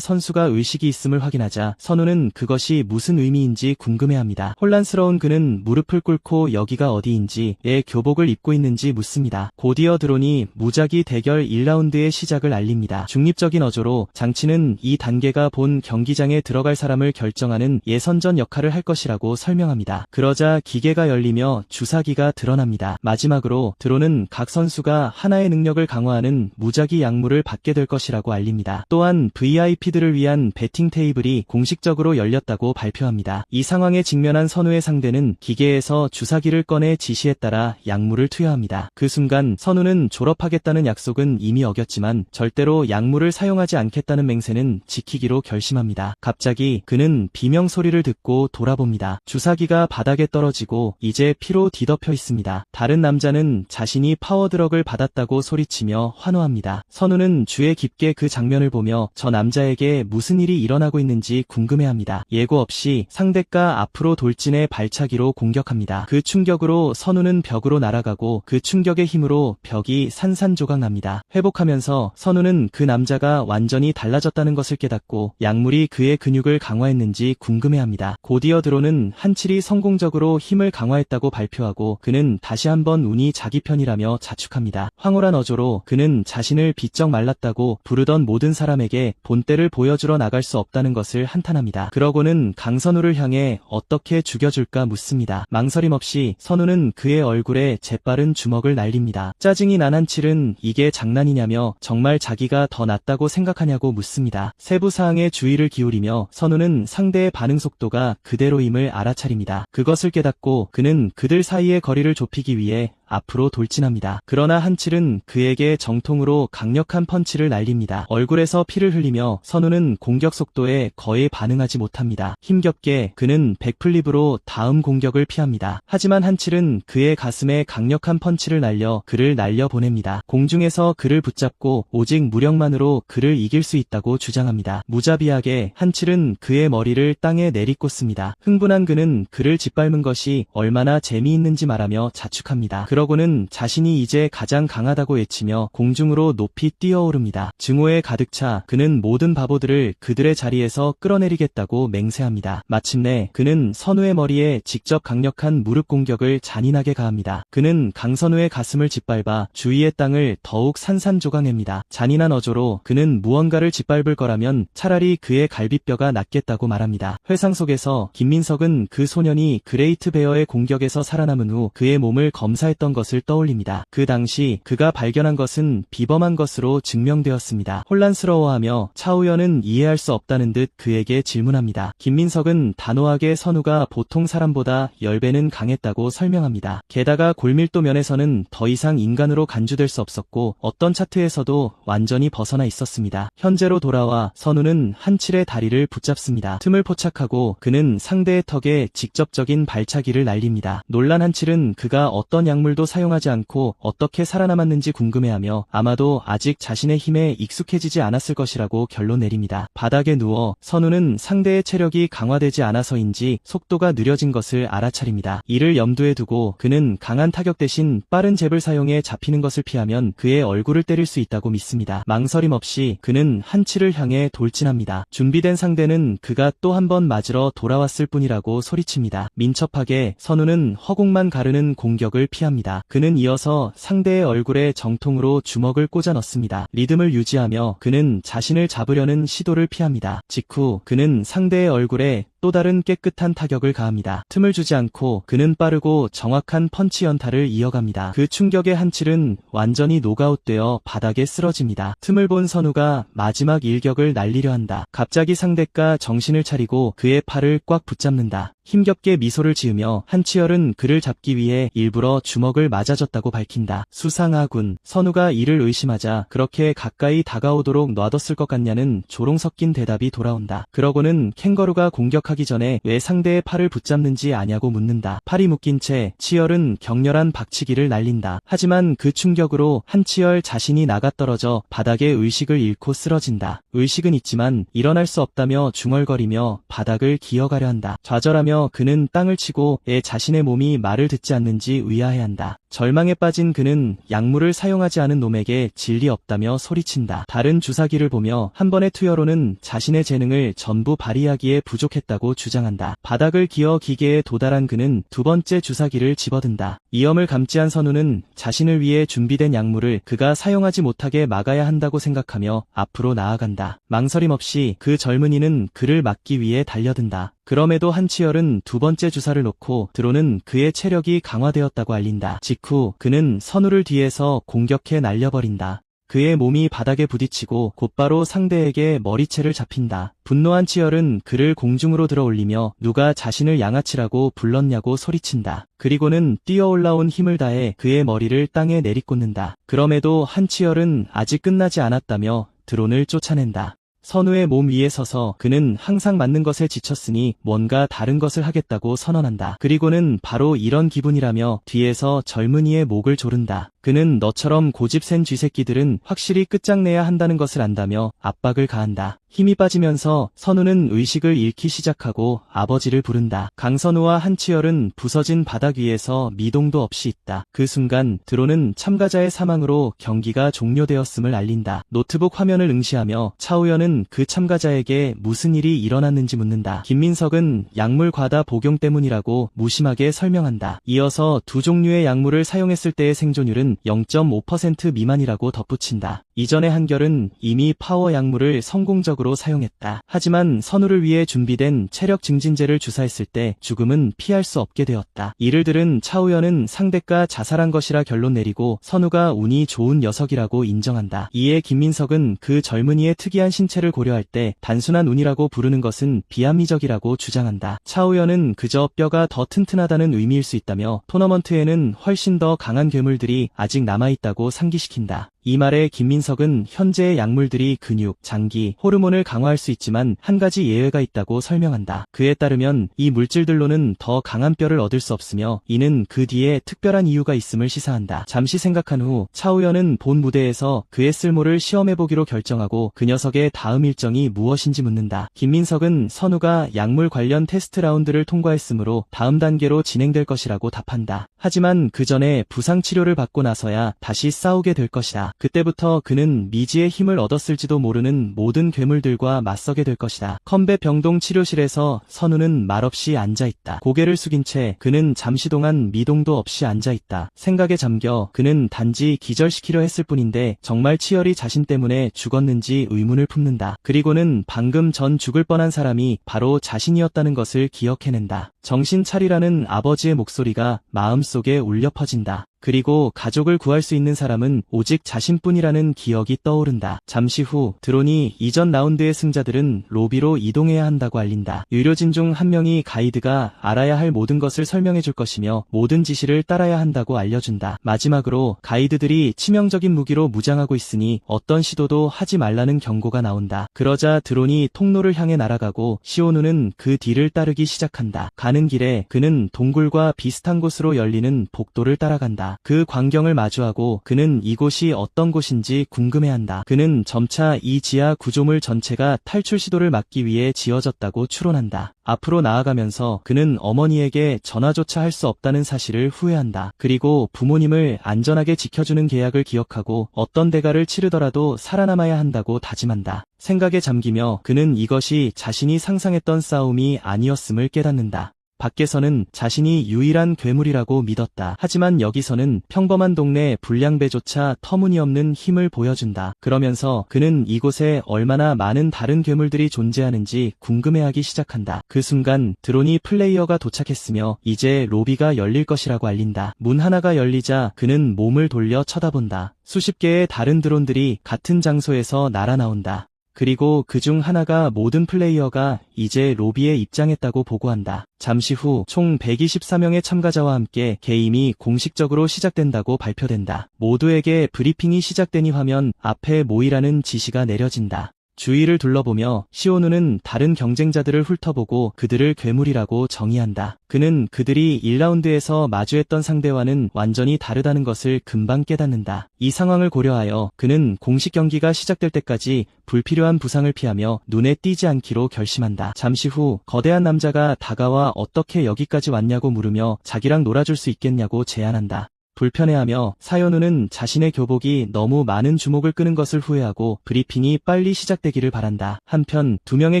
선수가 의식이 있음을 확인하자 선우는 그것이 무슨 의미인지 궁금해합니다. 혼란스러운 그는 무릎을 꿇고 여기가 어디인지에 교복을 입고 있는지 묻습니다. 곧이어 드론이 무작위 대결 1라운드의 시작을 알립니다. 중립적인 어조로 장치는 이 단계가 본 경기장에 들어갈 사람을 결정하는 예선전 역할을 할 것이라고 설명합니다. 그러자 기계가 열리며 주사기가 드러납니다. 마지막으로 드론은 각 선수가 하나의 능력을 강화하는 무작위 약물을 받게 될 것이라고 알립니다. 또한 VIP들을 위한 베팅 테이블이 공식적으로 열렸다고 발표합니다. 이 상황에 직면한 선우의 상대는 기계에서 주사기를 꺼내 지시에 따라 약물을 투여합니다. 그 순간 선우는 졸업하겠다는 약속은 이미 어겼지만 절대로 약물을 사용하지 않겠다는 맹세는 지키기로 결심합니다. 갑자기 그는 비명 소리를 듣고 돌아봅니다. 주사기가 바닥에 떨어지고 이제 피로 뒤덮여 있습니다. 다른 남자는 자신이 파워드럭을 받았다고 소리치며 환호합니다. 선우는 주의 깊게 그 장면을 보며 저 남자에게 무슨 일이 일어나고 있는지 궁금해합니다. 예고 없이 상대가 앞으로 돌진해 발차기로 공격합니다. 그 충격으로 선우는 벽으로 날아가고 그 충격의 힘으로 벽이 산산조각납니다. 회복하면서 선우는 그 남자가 완전히 달라졌다는 것을 깨닫고 약물이 그의 근육을 강화했는지 궁금해합니다. 곧이어 드론은 한칠이 성공적으로 힘을 강화했다고 발표하고 그는 다시 한번 운이 자기 편이라며 자축합니다. 황홀한 어조로 그는 자신을 비쩍 말랐다고 부르던 모든 사람에게 본때를 보여주러 나갈 수 없다는 것을 한탄합니다. 그러고는 강선우를 향해 어떻게 죽여줄까 묻습니다. 망설임 없이 선우는 그의 얼굴에 재빠른 주먹을 날립니다. 짜증이 난 한칠은 이게 장난이냐며 정말 자기가 더 낫다고 생각하냐고 묻습니다. 세부 사항에 주의를 기울이며 선우는 상대의 반응 속도가 그대로임을 알아차립니다. 그것을 깨닫고 그는 그들 사이의 거리를 좁히기 위해 앞으로 돌진합니다. 그러나 한칠은 그에게 정통으로 강력한 펀치를 날립니다. 얼굴에서 피를 흘리며 선우는 공격 속도에 거의 반응하지 못합니다. 힘겹게 그는 백플립으로 다음 공격을 피합니다. 하지만 한칠은 그의 가슴에 강력한 펀치를 날려 그를 날려보냅니다. 공중에서 그를 붙잡고 오직 무력만으로 그를 이길 수 있다고 주장합니다. 무자비하게 한칠은 그의 머리를 땅에 내리꽂습니다. 흥분한 그는 그를 짓밟은 것이 얼마나 재미있는지 말하며 자축합니다. 그러고는 자신이 이제 가장 강하다고 외치며 공중으로 높이 뛰어오릅니다. 증오에 가득 차 그는 모든 바보들을 그들의 자리에서 끌어내리겠다고 맹세합니다. 마침내 그는 선우의 머리에 직접 강력한 무릎 공격을 잔인하게 가합니다. 그는 강선우의 가슴을 짓밟아 주위의 땅을 더욱 산산조각냅니다. 잔인한 어조로 그는 무언가를 짓밟을 거라면 차라리 그의 갈비뼈가 낫겠다고 말합니다. 회상 속에서 김민석은 그 소년이 그레이트 베어의 공격에서 살아남은 후 그의 몸을 검사했던 것을 떠올립니다. 그 당시 그가 발견한 것은 비범한 것으로 증명되었습니다. 혼란스러워하며 차우현은 이해할 수 없다는 듯 그에게 질문합니다. 김민석은 단호하게 선우가 보통 사람보다 10배는 강했다고 설명합니다. 게다가 골밀도 면에서는 더 이상 인간으로 간주될 수 없었고 어떤 차트에서도 완전히 벗어나 있었습니다. 현재로 돌아와 선우는 한칠의 다리를 붙잡습니다. 틈을 포착하고 그는 상대의 턱에 직접적인 발차기를 날립니다. 놀란 한칠은 그가 어떤 약물도 사용하지 않고 어떻게 살아남았는지 궁금해하며 아마도 아직 자신의 힘에 익숙해지지 않았을 것이라고 결론 내립니다. 바닥에 누워 선우는 상대의 체력이 강화되지 않아서인지 속도가 느려진 것을 알아차립니다. 이를 염두에 두고 그는 강한 타격 대신 빠른 잽을 사용해 잡히는 것을 피하면 그의 얼굴을 때릴 수 있다고 믿습니다. 망설임 없이 그는 한칠을 향해 돌진합니다. 준비된 상대는 그가 또 한 번 맞으러 돌아왔을 뿐이라고 소리칩니다. 민첩하게 선우는 허공만 가르는 공격을 피합니다. 그는 이어서 상대의 얼굴에 정통으로 주먹을 꽂아 넣습니다. 리듬을 유지하며 그는 자신을 잡으려는 시도를 피합니다. 직후 그는 상대의 얼굴에 또 다른 깨끗한 타격을 가합니다. 틈을 주지 않고 그는 빠르고 정확한 펀치 연타를 이어갑니다. 그 충격의 한칠은 완전히 노가웃되어 바닥에 쓰러집니다. 틈을 본 선우가 마지막 일격을 날리려 한다. 갑자기 상대가 정신을 차리고 그의 팔을 꽉 붙잡는다. 힘겹게 미소를 지으며 한치열은 그를 잡기 위해 일부러 주먹을 맞아줬다고 밝힌다. 수상하군. 선우가 이를 의심하자 그렇게 가까이 다가오도록 놔뒀을 것 같냐는 조롱 섞인 대답이 돌아온다. 그러고는 캥거루가 공격하기 전에 왜 상대의 팔을 붙잡는지 아냐고 묻는다. 팔이 묶인 채 치열은 격렬한 박치기를 날린다. 하지만 그 충격으로 한치열 자신이 나가떨어져 바닥에 의식을 잃고 쓰러진다. 의식은 있지만 일어날 수 없다며 중얼거리며 바닥을 기어가려 한다. 좌절하며 그는 땅을 치고 애 자신의 몸이 말을 듣지 않는지 의아해한다. 절망에 빠진 그는 약물을 사용하지 않은 놈에게 진리 없다며 소리친다. 다른 주사기를 보며 한 번의 투여로는 자신의 재능을 전부 발휘하기에 부족했다고 주장한다. 바닥을 기어 기계에 도달한 그는 두 번째 주사기를 집어든다. 이염을 감지한 선우는 자신을 위해 준비된 약물을 그가 사용하지 못하게 막아야 한다고 생각하며 앞으로 나아간다. 망설임 없이 그 젊은이는 그를 막기 위해 달려든다. 그럼에도 한치열은 두 번째 주사를 놓고 드론은 그의 체력이 강화되었다고 알린다. 직후 그는 선우를 뒤에서 공격해 날려버린다. 그의 몸이 바닥에 부딪히고 곧바로 상대에게 머리채를 잡힌다. 분노한 치열은 그를 공중으로 들어 올리며 누가 자신을 양아치라고 불렀냐고 소리친다. 그리고는 뛰어올라온 힘을 다해 그의 머리를 땅에 내리꽂는다. 그럼에도 한치열은 아직 끝나지 않았다며 드론을 쫓아낸다. 선우의 몸 위에 서서 그는 항상 맞는 것에 지쳤으니 뭔가 다른 것을 하겠다고 선언한다. 그리고는 바로 이런 기분이라며 뒤에서 젊은이의 목을 조른다. 그는 너처럼 고집센 쥐새끼들은 확실히 끝장내야 한다는 것을 안다며 압박을 가한다. 힘이 빠지면서 선우는 의식을 잃기 시작하고 아버지를 부른다. 강선우와 한치열은 부서진 바닥 위에서 미동도 없이 있다. 그 순간 드론은 참가자의 사망으로 경기가 종료되었음을 알린다. 노트북 화면을 응시하며 차우현은 그 참가자에게 무슨 일이 일어났는지 묻는다. 김민석은 약물 과다 복용 때문이라고 무심하게 설명한다. 이어서 두 종류의 약물을 사용했을 때의 생존율은 0.5% 미만이라고 덧붙인다. 이전의 한결은 이미 파워 약물을 성공적으로 사용했다. 하지만 선우를 위해 준비된 체력 증진제를 주사했을 때 죽음은 피할 수 없게 되었다. 이를 들은 차우현은 상대가 자살한 것이라 결론 내리고 선우가 운이 좋은 녀석이라고 인정한다. 이에 김민석은 그 젊은이의 특이한 신체를 고려할 때 단순한 운이라고 부르는 것은 비합리적이라고 주장한다. 차우현은 그저 뼈가 더 튼튼하다는 의미일 수 있다며 토너먼트에는 훨씬 더 강한 괴물들이 아직 남아있다고 상기시킨다. 이 말에 김민석은 현재의 약물들이 근육, 장기, 호르몬을 강화할 수 있지만 한 가지 예외가 있다고 설명한다. 그에 따르면 이 물질들로는 더 강한 뼈를 얻을 수 없으며 이는 그 뒤에 특별한 이유가 있음을 시사한다. 잠시 생각한 후 차우현은 본 무대에서 그의 쓸모를 시험해보기로 결정하고 그 녀석의 다음 일정이 무엇인지 묻는다. 김민석은 선우가 약물 관련 테스트 라운드를 통과했으므로 다음 단계로 진행될 것이라고 답한다. 하지만 그 전에 부상 치료를 받고 나서야 다시 싸우게 될 것이다. 그때부터 그는 미지의 힘을 얻었을지도 모르는 모든 괴물들과 맞서게 될 것이다. 컴배 병동 치료실에서 선우는 말없이 앉아있다. 고개를 숙인 채 그는 잠시 동안 미동도 없이 앉아있다. 생각에 잠겨 그는 단지 기절시키려 했을 뿐인데 정말 치열이 자신 때문에 죽었는지 의문을 품는다. 그리고는 방금 전 죽을 뻔한 사람이 바로 자신이었다는 것을 기억해낸다. 정신 차리라는 아버지의 목소리가 마음속에 울려 퍼진다. 그리고 가족을 구할 수 있는 사람은 오직 자신뿐이라는 기억이 떠오른다. 잠시 후 드론이 이전 라운드의 승자들은 로비로 이동해야 한다고 알린다. 유료진 중 한 명이 가이드가 알아야 할 모든 것을 설명해 줄 것이며 모든 지시를 따라야 한다고 알려준다. 마지막으로 가이드들이 치명적인 무기로 무장하고 있으니 어떤 시도도 하지 말라는 경고가 나온다. 그러자 드론이 통로를 향해 날아가고 시오누는 그 뒤를 따르기 시작한다. 가는 길에 그는 동굴과 비슷한 곳으로 열리는 복도를 따라간다. 그 광경을 마주하고 그는 이곳이 어떤 곳인지 궁금해한다. 그는 점차 이 지하 구조물 전체가 탈출 시도를 막기 위해 지어졌다고 추론한다. 앞으로 나아가면서 그는 어머니에게 전화조차 할 수 없다는 사실을 후회한다. 그리고 부모님을 안전하게 지켜주는 계약을 기억하고 어떤 대가를 치르더라도 살아남아야 한다고 다짐한다. 생각에 잠기며 그는 이것이 자신이 상상했던 싸움이 아니었음을 깨닫는다. 밖에서는 자신이 유일한 괴물이라고 믿었다. 하지만 여기서는 평범한 동네 불량배조차 터무니없는 힘을 보여준다. 그러면서 그는 이곳에 얼마나 많은 다른 괴물들이 존재하는지 궁금해하기 시작한다. 그 순간 드론이 플레이어가 도착했으며 이제 로비가 열릴 것이라고 알린다. 문 하나가 열리자 그는 몸을 돌려 쳐다본다. 수십 개의 다른 드론들이 같은 장소에서 날아나온다. 그리고 그중 하나가 모든 플레이어가 이제 로비에 입장했다고 보고한다. 잠시 후 총 124명의 참가자와 함께 게임이 공식적으로 시작된다고 발표된다. 모두에게 브리핑이 시작되니 화면 앞에 모이라는 지시가 내려진다. 주위를 둘러보며 시오누는 다른 경쟁자들을 훑어보고 그들을 괴물이라고 정의한다. 그는 그들이 1라운드에서 마주했던 상대와는 완전히 다르다는 것을 금방 깨닫는다. 이 상황을 고려하여 그는 공식 경기가 시작될 때까지 불필요한 부상을 피하며 눈에 띄지 않기로 결심한다. 잠시 후 거대한 남자가 다가와 어떻게 여기까지 왔냐고 물으며 자기랑 놀아줄 수 있겠냐고 제안한다. 불편해하며 사요누는 자신의 교복이 너무 많은 주목을 끄는 것을 후회하고 브리핑이 빨리 시작되기를 바란다. 한편 두 명의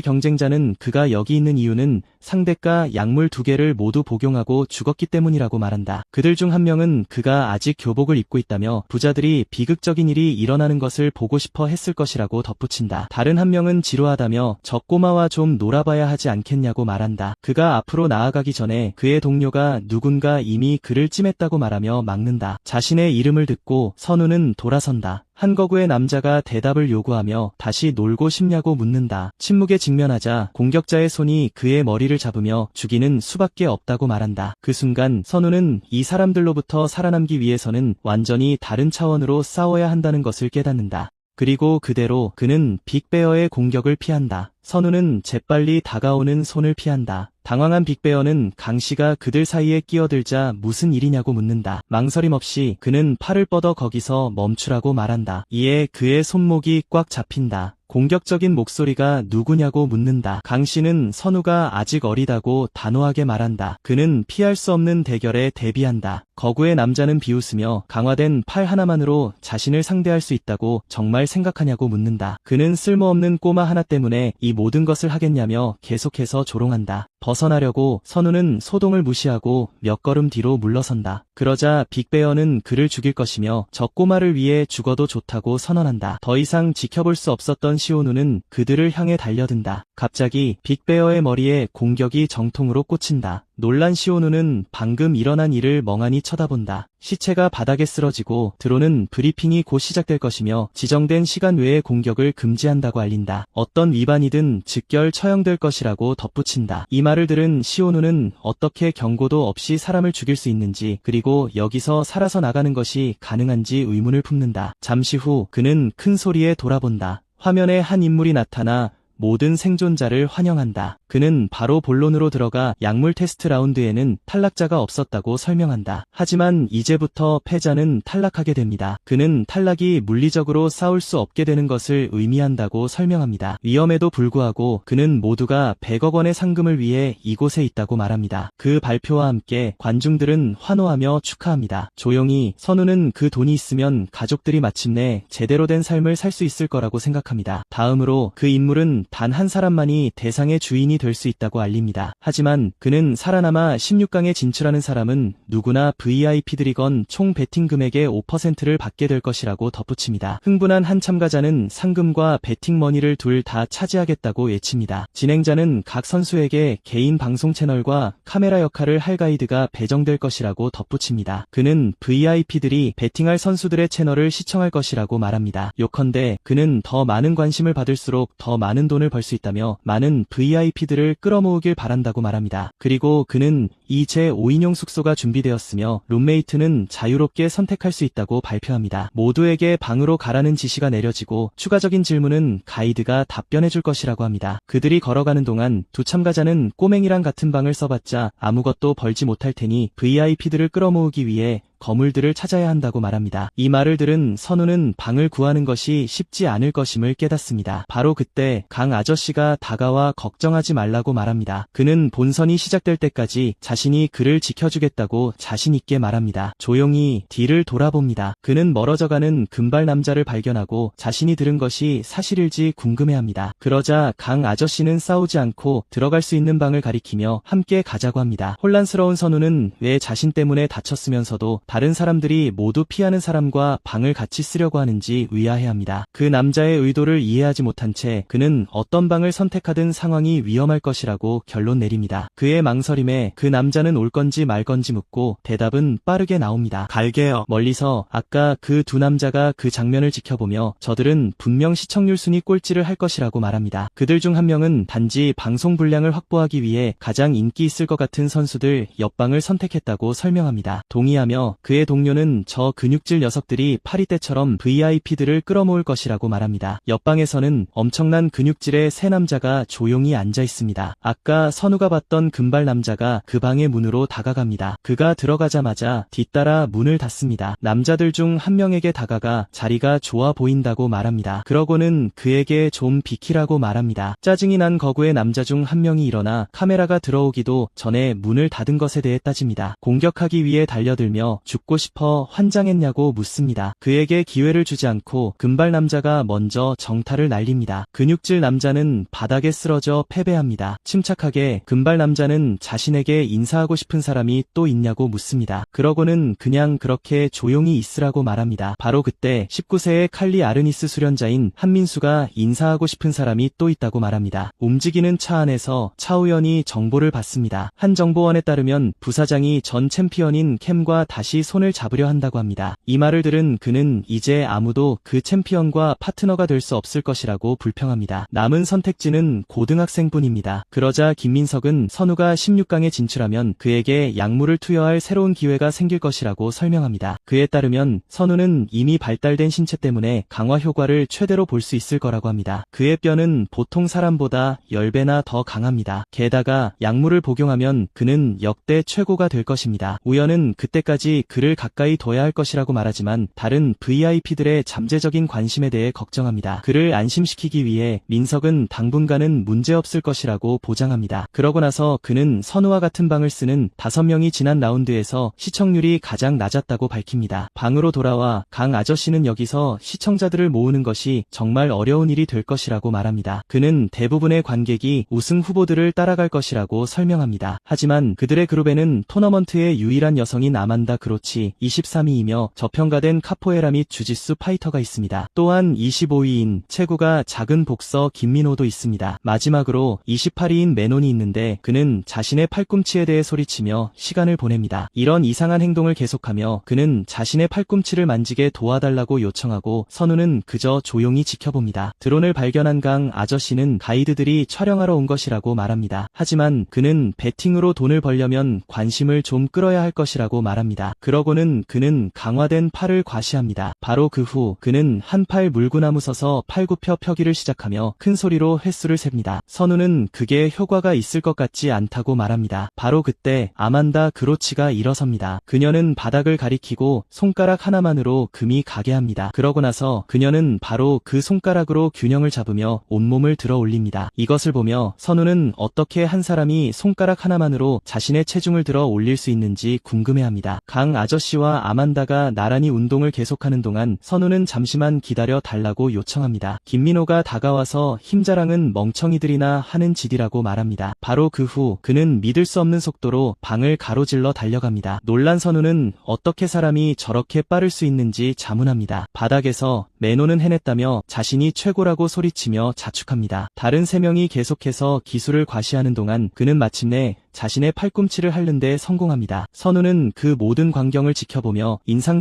경쟁자는 그가 여기 있는 이유는 상대가 약물 2개를 모두 복용하고 죽었기 때문이라고 말한다. 그들 중 한 명은 그가 아직 교복을 입고 있다며 부자들이 비극적인 일이 일어나는 것을 보고 싶어 했을 것이라고 덧붙인다. 다른 한 명은 지루하다며 저 꼬마와 좀 놀아봐야 하지 않겠냐고 말한다. 그가 앞으로 나아가기 전에 그의 동료가 누군가 이미 그를 찜했다고 말하며 막는다. 자신의 이름을 듣고 선우는 돌아선다. 한 거구의 남자가 대답을 요구하며 다시 놀고 싶냐고 묻는다. 침묵에 직면하자 공격자의 손이 그의 머리를 잡으며 죽이는 수밖에 없다고 말한다. 그 순간 선우는 이 사람들로부터 살아남기 위해서는 완전히 다른 차원으로 싸워야 한다는 것을 깨닫는다. 그리고 그대로 그는 빅베어의 공격을 피한다. 선우는 재빨리 다가오는 손을 피한다. 당황한 빅베어는 강씨가 그들 사이에 끼어들자 무슨 일이냐고 묻는다. 망설임 없이 그는 팔을 뻗어 거기서 멈추라고 말한다. 이에 그의 손목이 꽉 잡힌다. 공격적인 목소리가 누구냐고 묻는다. 강씨는 선우가 아직 어리다고 단호하게 말한다. 그는 피할 수 없는 대결에 대비한다. 거구의 남자는 비웃으며 강화된 팔 하나만으로 자신을 상대할 수 있다고 정말 생각하냐고 묻는다. 그는 쓸모없는 꼬마 하나 때문에 이 모든 것을 하겠냐며 계속해서 조롱한다. 벗어나려고 선우는 소동을 무시하고 몇 걸음 뒤로 물러선다. 그러자 빅베어는 그를 죽일 것이며 저 꼬마를 위해 죽어도 좋다고 선언한다. 더 이상 지켜볼 수 없었던 시오누는 그들을 향해 달려든다. 갑자기 빅베어의 머리에 공격이 정통으로 꽂힌다. 놀란 시오누는 방금 일어난 일을 멍하니 쳐다본다. 시체가 바닥에 쓰러지고 드론은 브리핑이 곧 시작될 것이며 지정된 시간 외의 공격을 금지한다고 알린다. 어떤 위반이든 즉결 처형될 것이라고 덧붙인다. 이 말을 들은 시오누는 어떻게 경고도 없이 사람을 죽일 수 있는지 그리고 여기서 살아서 나가는 것이 가능한지 의문을 품는다. 잠시 후 그는 큰 소리에 돌아본다. 화면에 한 인물이 나타나 모든 생존자를 환영한다. 그는 바로 본론으로 들어가 약물 테스트 라운드에는 탈락자가 없었다고 설명한다. 하지만 이제부터 패자는 탈락하게 됩니다. 그는 탈락이 물리적으로 싸울 수 없게 되는 것을 의미한다고 설명합니다. 위험에도 불구하고 그는 모두가 100억 원의 상금을 위해 이곳에 있다고 말합니다. 그 발표와 함께 관중들은 환호하며 축하합니다. 조용히 선우는 그 돈이 있으면 가족들이 마침내 제대로 된 삶을 살 수 있을 거라고 생각합니다. 다음으로 그 인물은 단 한 사람만이 대상의 주인이 될 수 있다고 알립니다. 하지만 그는 살아남아 16강에 진출하는 사람은 누구나 VIP들이건 총 베팅 금액의 5%를 받게 될 것이라고 덧붙입니다. 흥분한 한 참가자는 상금과 베팅 머니를 둘 다 차지하겠다고 외칩니다. 진행자는 각 선수에게 개인 방송 채널과 카메라 역할을 할 가이드가 배정될 것이라고 덧붙입니다. 그는 VIP들이 베팅할 선수들의 채널을 시청할 것이라고 말합니다. 요컨대 그는 더 많은 관심을 받을수록 더 많은 돈을 벌 수 있다며 많은 VIP들을 끌어모으길 바란다고 말합니다. 그리고 그는 이 제5인용 숙소가 준비되었으며 룸메이트는 자유롭게 선택할 수 있다고 발표합니다. 모두에게 방으로 가라는 지시가 내려지고 추가적인 질문은 가이드가 답변해줄 것이라고 합니다. 그들이 걸어가는 동안 두 참가자는 꼬맹이랑 같은 방을 써봤자 아무것도 벌지 못할 테니 VIP들을 끌어모으기 위해 거물들을 찾아야 한다고 말합니다. 이 말을 들은 선우는 방을 구하는 것이 쉽지 않을 것임을 깨닫습니다. 바로 그때 강 아저씨가 다가와 걱정하지 말라고 말합니다. 그는 본선이 시작될 때까지 자신이 그를 지켜주겠다고 자신있게 말합니다. 조용히 뒤를 돌아봅니다. 그는 멀어져가는 금발 남자를 발견하고 자신이 들은 것이 사실일지 궁금해합니다. 그러자 강 아저씨는 싸우지 않고 들어갈 수 있는 방을 가리키며 함께 가자고 합니다. 혼란스러운 선우는 왜 자신 때문에 다쳤으면서도 다른 사람들이 모두 피하는 사람과 방을 같이 쓰려고 하는지 의아해합니다. 그 남자의 의도를 이해하지 못한 채 그는 어떤 방을 선택하든 상황이 위험할 것이라고 결론 내립니다. 그의 망설임에 그 남자는 올 건지 말 건지 묻고 대답은 빠르게 나옵니다. 갈게요. 멀리서 아까 그 두 남자가 그 장면을 지켜보며 저들은 분명 시청률 순위 꼴찌를 할 것이라고 말합니다. 그들 중 한 명은 단지 방송 분량을 확보하기 위해 가장 인기 있을 것 같은 선수들 옆방을 선택했다고 설명합니다. 동의하며 그의 동료는 저 근육질 녀석들이 파리 때처럼 VIP들을 끌어모을 것이라고 말합니다. 옆방에서는 엄청난 근육질의 세 남자가 조용히 앉아 있습니다. 아까 선우가 봤던 금발 남자가 그 방의 문으로 다가갑니다. 그가 들어가자마자 뒤따라 문을 닫습니다. 남자들 중 한 명에게 다가가 자리가 좋아 보인다고 말합니다. 그러고는 그에게 좀 비키라고 말합니다. 짜증이 난 거구의 남자 중 한 명이 일어나 카메라가 들어오기도 전에 문을 닫은 것에 대해 따집니다. 공격하기 위해 달려들며 죽고 싶어 환장했냐고 묻습니다. 그에게 기회를 주지 않고 금발 남자가 먼저 정타를 날립니다. 근육질 남자는 바닥에 쓰러져 패배합니다. 침착하게 금발 남자는 자신에게 인사하고 싶은 사람이 또 있냐고 묻습니다. 그러고는 그냥 그렇게 조용히 있으라고 말합니다. 바로 그때 19세의 칼리 아르니스 수련자인 한민수가 인사하고 싶은 사람이 또 있다고 말합니다. 움직이는 차 안에서 차우연이 정보를 받습니다. 한 정보원에 따르면 부사장이 전 챔피언인 캠과 다시 손을 잡으려 한다고 합니다. 이 말을 들은 그는 이제 아무도 그 챔피언과 파트너가 될 수 없을 것이라고 불평합니다. 남은 선택지는 고등학생뿐입니다. 그러자 김민석은 선우가 16강에 진출하면 그에게 약물을 투여할 새로운 기회가 생길 것이라고 설명합니다. 그에 따르면 선우는 이미 발달된 신체 때문에 강화 효과를 최대로 볼 수 있을 거라고 합니다. 그의 뼈는 보통 사람보다 10배나 더 강합니다. 게다가 약물을 복용하면 그는 역대 최고가 될 것입니다. 우연은 그때까지 그를 가까이 둬야 할 것이라고 말하지만 다른 VIP들의 잠재적인 관심에 대해 걱정합니다. 그를 안심시키기 위해 민석은 당분간은 문제없을 것이라고 보장합니다. 그러고 나서 그는 선우와 같은 방을 쓰는 5명이 지난 라운드에서 시청률이 가장 낮았다고 밝힙니다. 방으로 돌아와 강 아저씨는 여기서 시청자들을 모으는 것이 정말 어려운 일이 될 것이라고 말합니다. 그는 대부분의 관객이 우승 후보들을 따라갈 것이라고 설명합니다. 하지만 그들의 그룹에는 토너먼트의 유일한 여성인 아만다 그로치 23위이며 저평가된 카포에라 및 주짓수 파이터가 있습니다. 또한 25위인 체구가 작은 복서 김민호도 있습니다. 마지막으로 28위인 메논이 있는데 그는 자신의 팔꿈치에 대해 소리치며 시간을 보냅니다. 이런 이상한 행동을 계속하며 그는 자신의 팔꿈치를 만지게 도와달라고 요청하고 선우는 그저 조용히 지켜봅니다. 드론을 발견한 강 아저씨는 가이드들이 촬영하러 온 것이라고 말합니다. 하지만 그는 배팅으로 돈을 벌려면 관심을 좀 끌어야 할 것이라고 말합니다. 그러고는 그는 강화된 팔을 과시합니다. 바로 그 후 그는 한 팔 물구나무 서서 팔굽혀 펴기를 시작하며 큰 소리로 횟수를 셉니다. 선우는 그게 효과가 있을 것 같지 않다고 말합니다. 바로 그때 아만다 그로치가 일어섭니다. 그녀는 바닥을 가리키고 손가락 하나만으로 금이 가게 합니다. 그러고 나서 그녀는 바로 그 손가락으로 균형을 잡으며 온몸을 들어 올립니다. 이것을 보며 선우는 어떻게 한 사람이 손가락 하나만으로 자신의 체중을 들어 올릴 수 있는지 궁금해합니다. 강 아저씨와 아만다가 나란히 운동을 계속하는 동안 선우는 잠시만 기다려 달라고 요청합니다. 김민호가 다가와서 힘자랑은 멍청이들이나 하는 짓이라고 말합니다. 바로 그 후 그는 믿을 수 없는 속도로 방을 가로질러 달려갑니다. 놀란 선우는 어떻게 사람이 저렇게 빠를 수 있는지 자문합니다. 바닥에서 메논은 해냈다며 자신이 최고라고 소리치며 자축합니다. 다른 3명이 계속해서 기술을 과시하는 동안 그는 마침내 자신의 팔꿈치를 핥는 데 성공합니다. 선우는 그 모든 광경을 지켜보며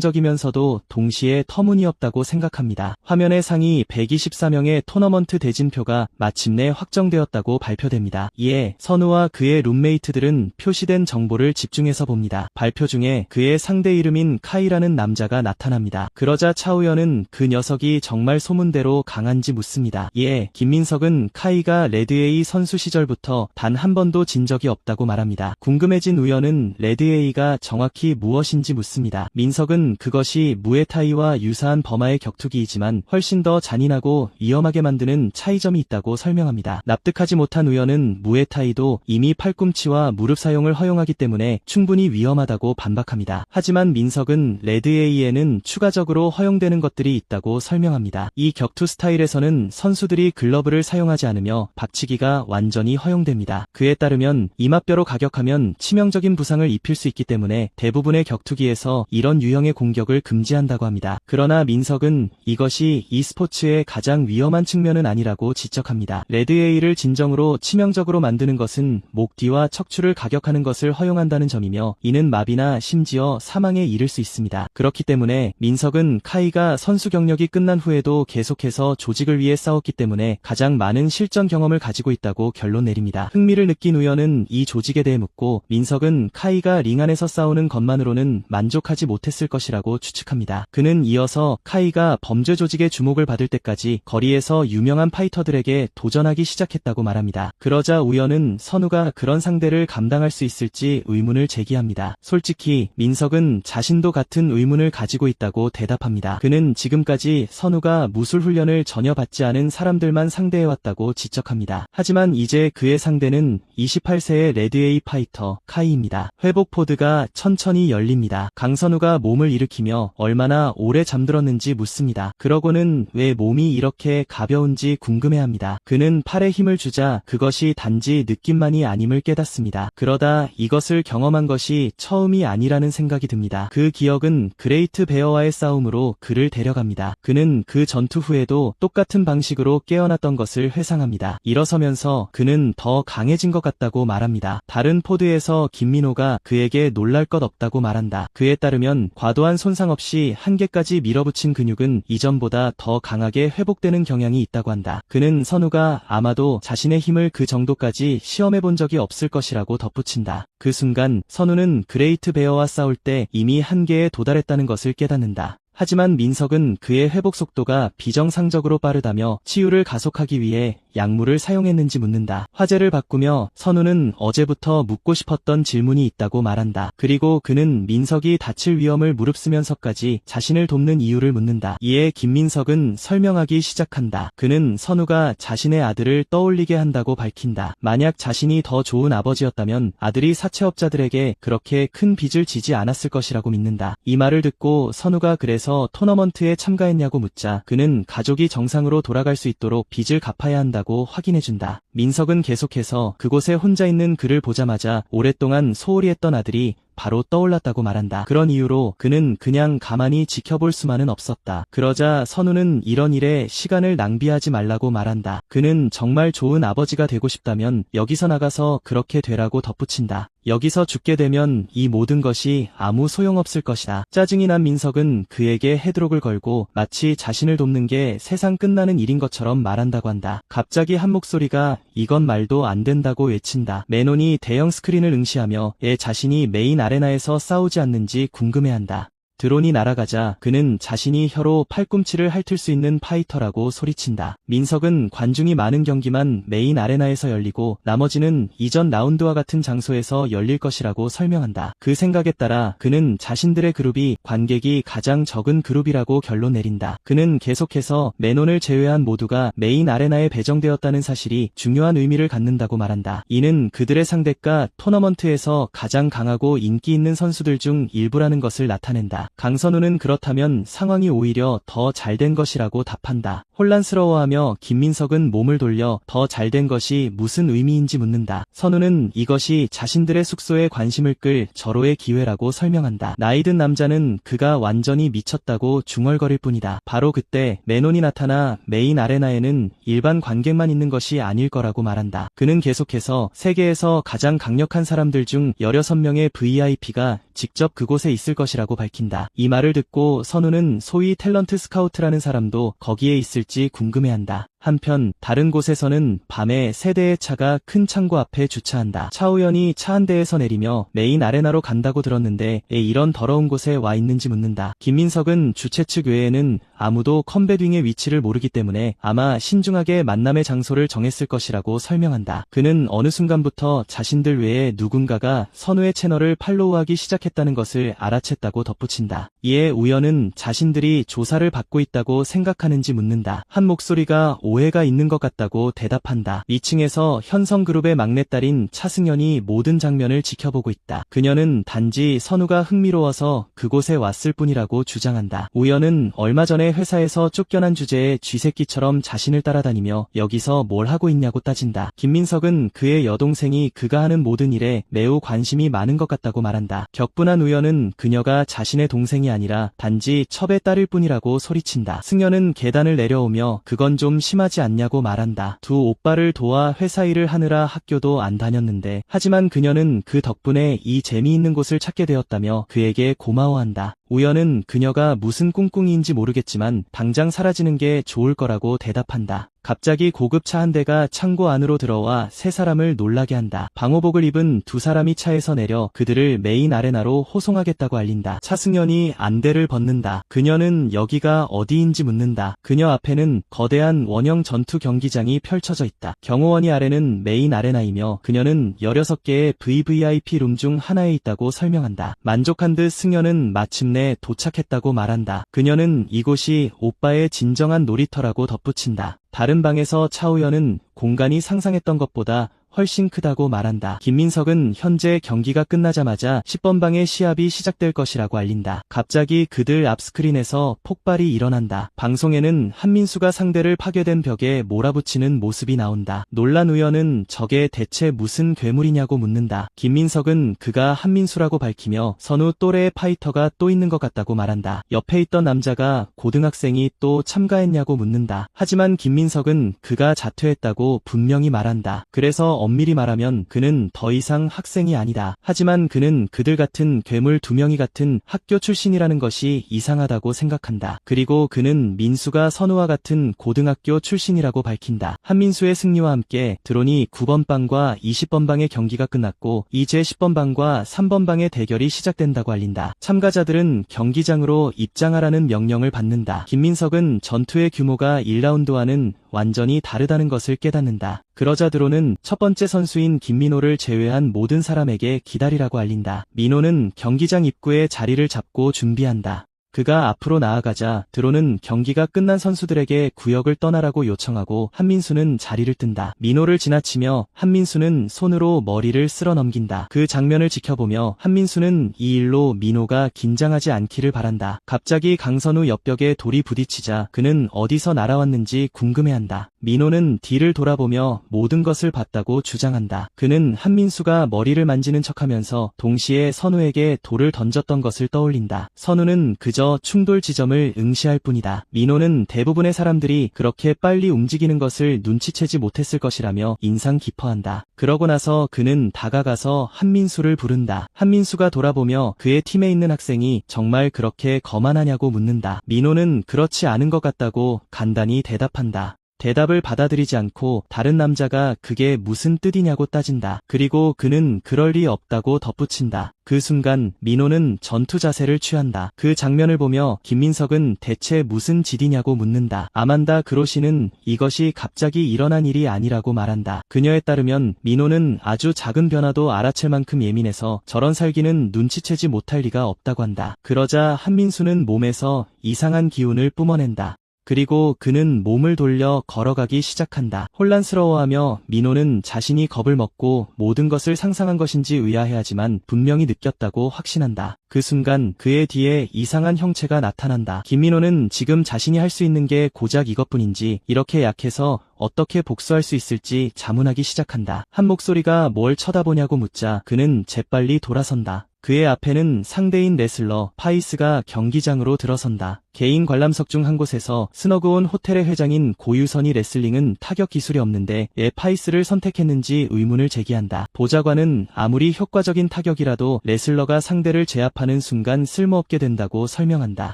인상적이면서도 동시에 터무니없다고 생각합니다. 화면의 상위 124명의 토너먼트 대진표가 마침내 확정되었다고 발표됩니다. 이에 선우와 그의 룸메이트들은 표시된 정보를 집중해서 봅니다. 발표 중에 그의 상대 이름인 카이라는 남자가 나타납니다. 그러자 차우연은 그 녀석이 정말 소문대로 강한지 묻습니다. 이에 김민석은 카이가 레드에이 선수 시절부터 단 한 번도 진 적이 없다고 것이라고 말합니다. 궁금해진 우연은 레드에이가 정확히 무엇인지 묻습니다. 민석은 그것이 무에타이와 유사한 버마의 격투기이지만 훨씬 더 잔인하고 위험하게 만드는 차이점이 있다고 설명합니다. 납득하지 못한 우연은 무에타이도 이미 팔꿈치와 무릎 사용을 허용하기 때문에 충분히 위험하다고 반박합니다. 하지만 민석은 레드에이에는 추가적으로 허용되는 것들이 있다고 설명합니다. 이 격투 스타일에서는 선수들이 글러브를 사용하지 않으며 박치기가 완전히 허용됩니다. 그에 따르면 이마뼈로 가격하면 치명적인 부상을 입힐 수 있기 때문에 대부분의 격투기에서 이런 유형의 공격을 금지한다고 합니다. 그러나 민석은 이것이 e스포츠의 가장 위험한 측면은 아니라고 지적합니다. 레드에이를 진정으로 치명적으로 만드는 것은 목 뒤와 척추를 가격하는 것을 허용한다는 점이며 이는 마비나 심지어 사망에 이를 수 있습니다. 그렇기 때문에 민석은 카이가 선수 경력이 끝난 후에도 계속해서 조직을 위해 싸웠기 때문에 가장 많은 실전 경험을 가지고 있다고 결론 내립니다. 흥미를 느낀 우연은 이 조직에 대해 묻고 민석은 카이가 링 안에서 싸우는 것만으로는 만족하지 못했을 것이라고 추측합니다. 그는 이어서 카이가 범죄 조직의 주목을 받을 때까지 거리에서 유명한 파이터들에게 도전하기 시작했다고 말합니다. 그러자 우연은 선우가 그런 상대를 감당할 수 있을지 의문을 제기합니다. 솔직히 민석은 자신도 같은 의문을 가지고 있다고 대답합니다. 그는 지금까지 선우가 무술 훈련을 전혀 받지 않은 사람들만 상대해왔다고 지적합니다. 하지만 이제 그의 상대는 28세의 레드에이 파이터 카이입니다. 회복 포드가 천천히 열립니다. 강선우가 몸을 일으키며 얼마나 오래 잠들었는지 묻습니다. 그러고는 왜 몸이 이렇게 가벼운지 궁금해합니다. 그는 팔에 힘을 주자 그것이 단지 느낌만이 아님을 깨닫습니다. 그러다 이것을 경험한 것이 처음이 아니라는 생각이 듭니다. 그 기억은 그레이트 베어와의 싸움으로 그를 데려갑니다. 그는 그 전투 후에도 똑같은 방식으로 깨어났던 것을 회상합니다. 일어서면서 그는 더 강해진 것 같다고 말합니다. 다른 포드에서 김민호가 그에게 놀랄 것 없다고 말한다. 그에 따르면 과도한 손상 없이 한계까지 밀어붙인 근육은 이전보다 더 강하게 회복되는 경향이 있다고 한다. 그는 선우가 아마도 자신의 힘을 그 정도까지 시험해본 적이 없을 것이라고 덧붙인다. 그 순간 선우는 그레이트 베어와 싸울 때 이미 한계에 도달했다는 것을 깨닫는다. 하지만 민석은 그의 회복 속도가 비정상적으로 빠르다며 치유를 가속하기 위해 약물을 사용했는지 묻는다. 화제를 바꾸며 선우는 어제부터 묻고 싶었던 질문이 있다고 말한다. 그리고 그는 민석이 다칠 위험을 무릅쓰면서까지 자신을 돕는 이유를 묻는다. 이에 김민석은 설명하기 시작한다. 그는 선우가 자신의 아들을 떠올리게 한다고 밝힌다. 만약 자신이 더 좋은 아버지였다면 아들이 사채업자들에게 그렇게 큰 빚을 지지 않았을 것이라고 믿는다. 이 말을 듣고 선우가 그래서 토너먼트에 참가했냐고 묻자 그는 가족이 정상으로 돌아갈 수 있도록 빚을 갚아야 한다고 확인해준다. 민석은 계속해서 그곳에 혼자 있는 그를 보자마자 오랫동안 소홀히 했던 아들이 바로 떠올랐다고 말한다. 그런 이유로 그는 그냥 가만히 지켜볼 수만은 없었다. 그러자 선우는 이런 일에 시간을 낭비하지 말라고 말한다. 그는 정말 좋은 아버지가 되고 싶다면 여기서 나가서 그렇게 되라고 덧붙인다. 여기서 죽게 되면 이 모든 것이 아무 소용없을 것이다. 짜증이 난 민석은 그에게 헤드록을 걸고 마치 자신을 돕는 게 세상 끝나는 일인 것처럼 말한다고 한다. 갑자기 한 목소리가 이건 말도 안 된다고 외친다. 매논이 대형 스크린을 응시하며 자신이 메인 아레나에서 싸우지 않는지 궁금해한다. 드론이 날아가자 그는 자신이 혀로 팔꿈치를 핥을 수 있는 파이터라고 소리친다. 민석은 관중이 많은 경기만 메인 아레나에서 열리고 나머지는 이전 라운드와 같은 장소에서 열릴 것이라고 설명한다. 그 생각에 따라 그는 자신들의 그룹이 관객이 가장 적은 그룹이라고 결론 내린다. 그는 계속해서 매논을 제외한 모두가 메인 아레나에 배정되었다는 사실이 중요한 의미를 갖는다고 말한다. 이는 그들의 상대가 토너먼트에서 가장 강하고 인기 있는 선수들 중 일부라는 것을 나타낸다. 강선우는 그렇다면 상황이 오히려 더 잘된 것이라고 답한다. 혼란스러워하며 김민석은 몸을 돌려 더 잘된 것이 무슨 의미인지 묻는다. 선우는 이것이 자신들의 숙소에 관심을 끌 절호의 기회라고 설명한다. 나이든 남자는 그가 완전히 미쳤다고 중얼거릴 뿐이다. 바로 그때 매논이 나타나 메인 아레나에는 일반 관객만 있는 것이 아닐 거라고 말한다. 그는 계속해서 세계에서 가장 강력한 사람들 중 16명의 VIP가 직접 그곳에 있을 것이라고 밝힌다. 이 말을 듣고 선우는 소위 탤런트 스카우트라는 사람도 거기에 있을지 궁금해한다. 한편 다른 곳에서는 밤에 세 대의 차가 큰 창고 앞에 주차한다. 차우연이 차 한 대에서 내리며 메인 아레나로 간다고 들었는데 왜 이런 더러운 곳에 와 있는지 묻는다. 김민석은 주최 측 외에는 아무도 컴베딩의 위치를 모르기 때문에 아마 신중하게 만남의 장소를 정했을 것이라고 설명한다. 그는 어느 순간부터 자신들 외에 누군가가 선우의 채널을 팔로우하기 시작했다는 것을 알아챘다고 덧붙인다. 이에 우연은 자신들이 조사를 받고 있다고 생각하는지 묻는다. 한 목소리가 오해가 있는 것 같다고 대답한다. 2층에서 현성그룹의 막내딸인 차승연이 모든 장면을 지켜보고 있다. 그녀는 단지 선우가 흥미로워서 그곳에 왔을 뿐이라고 주장한다. 우연은 얼마 전에 회사에서 쫓겨난 주제에 쥐새끼처럼 자신을 따라다니며 여기서 뭘 하고 있냐고 따진다. 김민석은 그의 여동생이 그가 하는 모든 일에 매우 관심이 많은 것 같다고 말한다. 격분한 우연은 그녀가 자신의 동생이 아니라 단지 첩의 딸일 뿐이라고 소리친다. 승연은 계단을 내려오며 그건 좀 심하지 않냐고 말한다. 두 오빠를 도와 회사 일을 하느라 학교도 안 다녔는데 하지만 그녀는 그 덕분에 이 재미있는 곳을 찾게 되었다며 그에게 고마워한다. 우연은 그녀가 무슨 꿍꿍이인지 모르겠지만 당장 사라지는 게 좋을 거라고 대답한다. 갑자기 고급차 한 대가 창고 안으로 들어와 세 사람을 놀라게 한다. 방호복을 입은 두 사람이 차에서 내려 그들을 메인 아레나로 호송하겠다고 알린다. 차승연이 안대를 벗는다. 그녀는 여기가 어디인지 묻는다. 그녀 앞에는 거대한 원형 전투 경기장이 펼쳐져 있다. 경호원이 아래는 메인 아레나이며 그녀는 16개의 VVIP 룸 중 하나에 있다고 설명한다. 만족한 듯 승연은 마침내 도착했다고 말한다. 그녀는 이곳이 오빠의 진정한 놀이터라고 덧붙인다. 다른 방에서 차우연은 공간이 상상했던 것보다 훨씬 크다고 말한다. 김민석은 현재 경기가 끝나자마자 10번 방의 시합이 시작될 것이라고 알린다. 갑자기 그들 앞 스크린에서 폭발이 일어난다. 방송에는 한민수가 상대를 파괴된 벽에 몰아붙이는 모습이 나온다. 놀란 우연은 저게 대체 무슨 괴물이냐고 묻는다. 김민석은 그가 한민수라고 밝히며 선우 또래의 파이터가 또 있는 것 같다고 말한다. 옆에 있던 남자가 고등학생이 또 참가했냐고 묻는다. 하지만 김민석은 그가 자퇴했다고 분명히 말한다. 그래서 엄밀히 말하면 그는 더 이상 학생이 아니다. 하지만 그는 그들 같은 괴물 두 명이 같은 학교 출신이라는 것이 이상하다고 생각한다. 그리고 그는 민수가 선우와 같은 고등학교 출신이라고 밝힌다. 한민수의 승리와 함께 드론이 9번 방과 20번 방의 경기가 끝났고 이제 10번 방과 3번 방의 대결이 시작된다고 알린다. 참가자들은 경기장으로 입장하라는 명령을 받는다. 김민석은 전투의 규모가 1라운드와는 완전히 다르다는 것을 깨닫는다. 그러자 드론은 첫 번째 선수인 김민호를 제외한 모든 사람에게 기다리라고 알린다. 민호는 경기장 입구에 자리를 잡고 준비한다. 그가 앞으로 나아가자 드론은 경기가 끝난 선수들에게 구역을 떠나라고 요청하고 한민수는 자리를 뜬다. 민호를 지나치며 한민수는 손으로 머리를 쓸어 넘긴다. 그 장면을 지켜보며 한민수는 이 일로 민호가 긴장하지 않기를 바란다. 갑자기 강선우 옆벽에 돌이 부딪히자 그는 어디서 날아왔는지 궁금해한다. 민호는 뒤를 돌아보며 모든 것을 봤다고 주장한다. 그는 한민수가 머리를 만지는 척하면서 동시에 선우에게 돌을 던졌던 것을 떠올린다. 선우는 그저 충돌 지점을 응시할 뿐이다. 민호는 대부분의 사람들이 그렇게 빨리 움직이는 것을 눈치채지 못했을 것이라며 인상 깊어한다. 그러고 나서 그는 다가가서 한민수를 부른다. 한민수가 돌아보며 그의 팀에 있는 학생이 정말 그렇게 거만하냐고 묻는다. 민호는 그렇지 않은 것 같다고 간단히 대답한다. 대답을 받아들이지 않고 다른 남자가 그게 무슨 뜻이냐고 따진다. 그리고 그는 그럴 리 없다고 덧붙인다. 그 순간 민호는 전투 자세를 취한다. 그 장면을 보며 김민석은 대체 무슨 짓이냐고 묻는다. 아만다 그로시는 이것이 갑자기 일어난 일이 아니라고 말한다. 그녀에 따르면 민호는 아주 작은 변화도 알아챌 만큼 예민해서 저런 살기는 눈치채지 못할 리가 없다고 한다. 그러자 한민수는 몸에서 이상한 기운을 뿜어낸다. 그리고 그는 몸을 돌려 걸어가기 시작한다. 혼란스러워하며 민호는 자신이 겁을 먹고 모든 것을 상상한 것인지 의아해하지만 분명히 느꼈다고 확신한다. 그 순간 그의 뒤에 이상한 형체가 나타난다. 김민호는 지금 자신이 할 수 있는 게 고작 이것뿐인지 이렇게 약해서 어떻게 복수할 수 있을지 자문하기 시작한다. 한 목소리가 뭘 쳐다보냐고 묻자 그는 재빨리 돌아선다. 그의 앞에는 상대인 레슬러 파이스가 경기장으로 들어선다. 개인 관람석 중 한 곳에서 스너그온 호텔의 회장인 고유선이 레슬링은 타격 기술이 없는데 왜 파이스를 선택했는지 의문을 제기한다. 보좌관은 아무리 효과적인 타격이라도 레슬러가 상대를 제압하는 순간 쓸모없게 된다고 설명한다.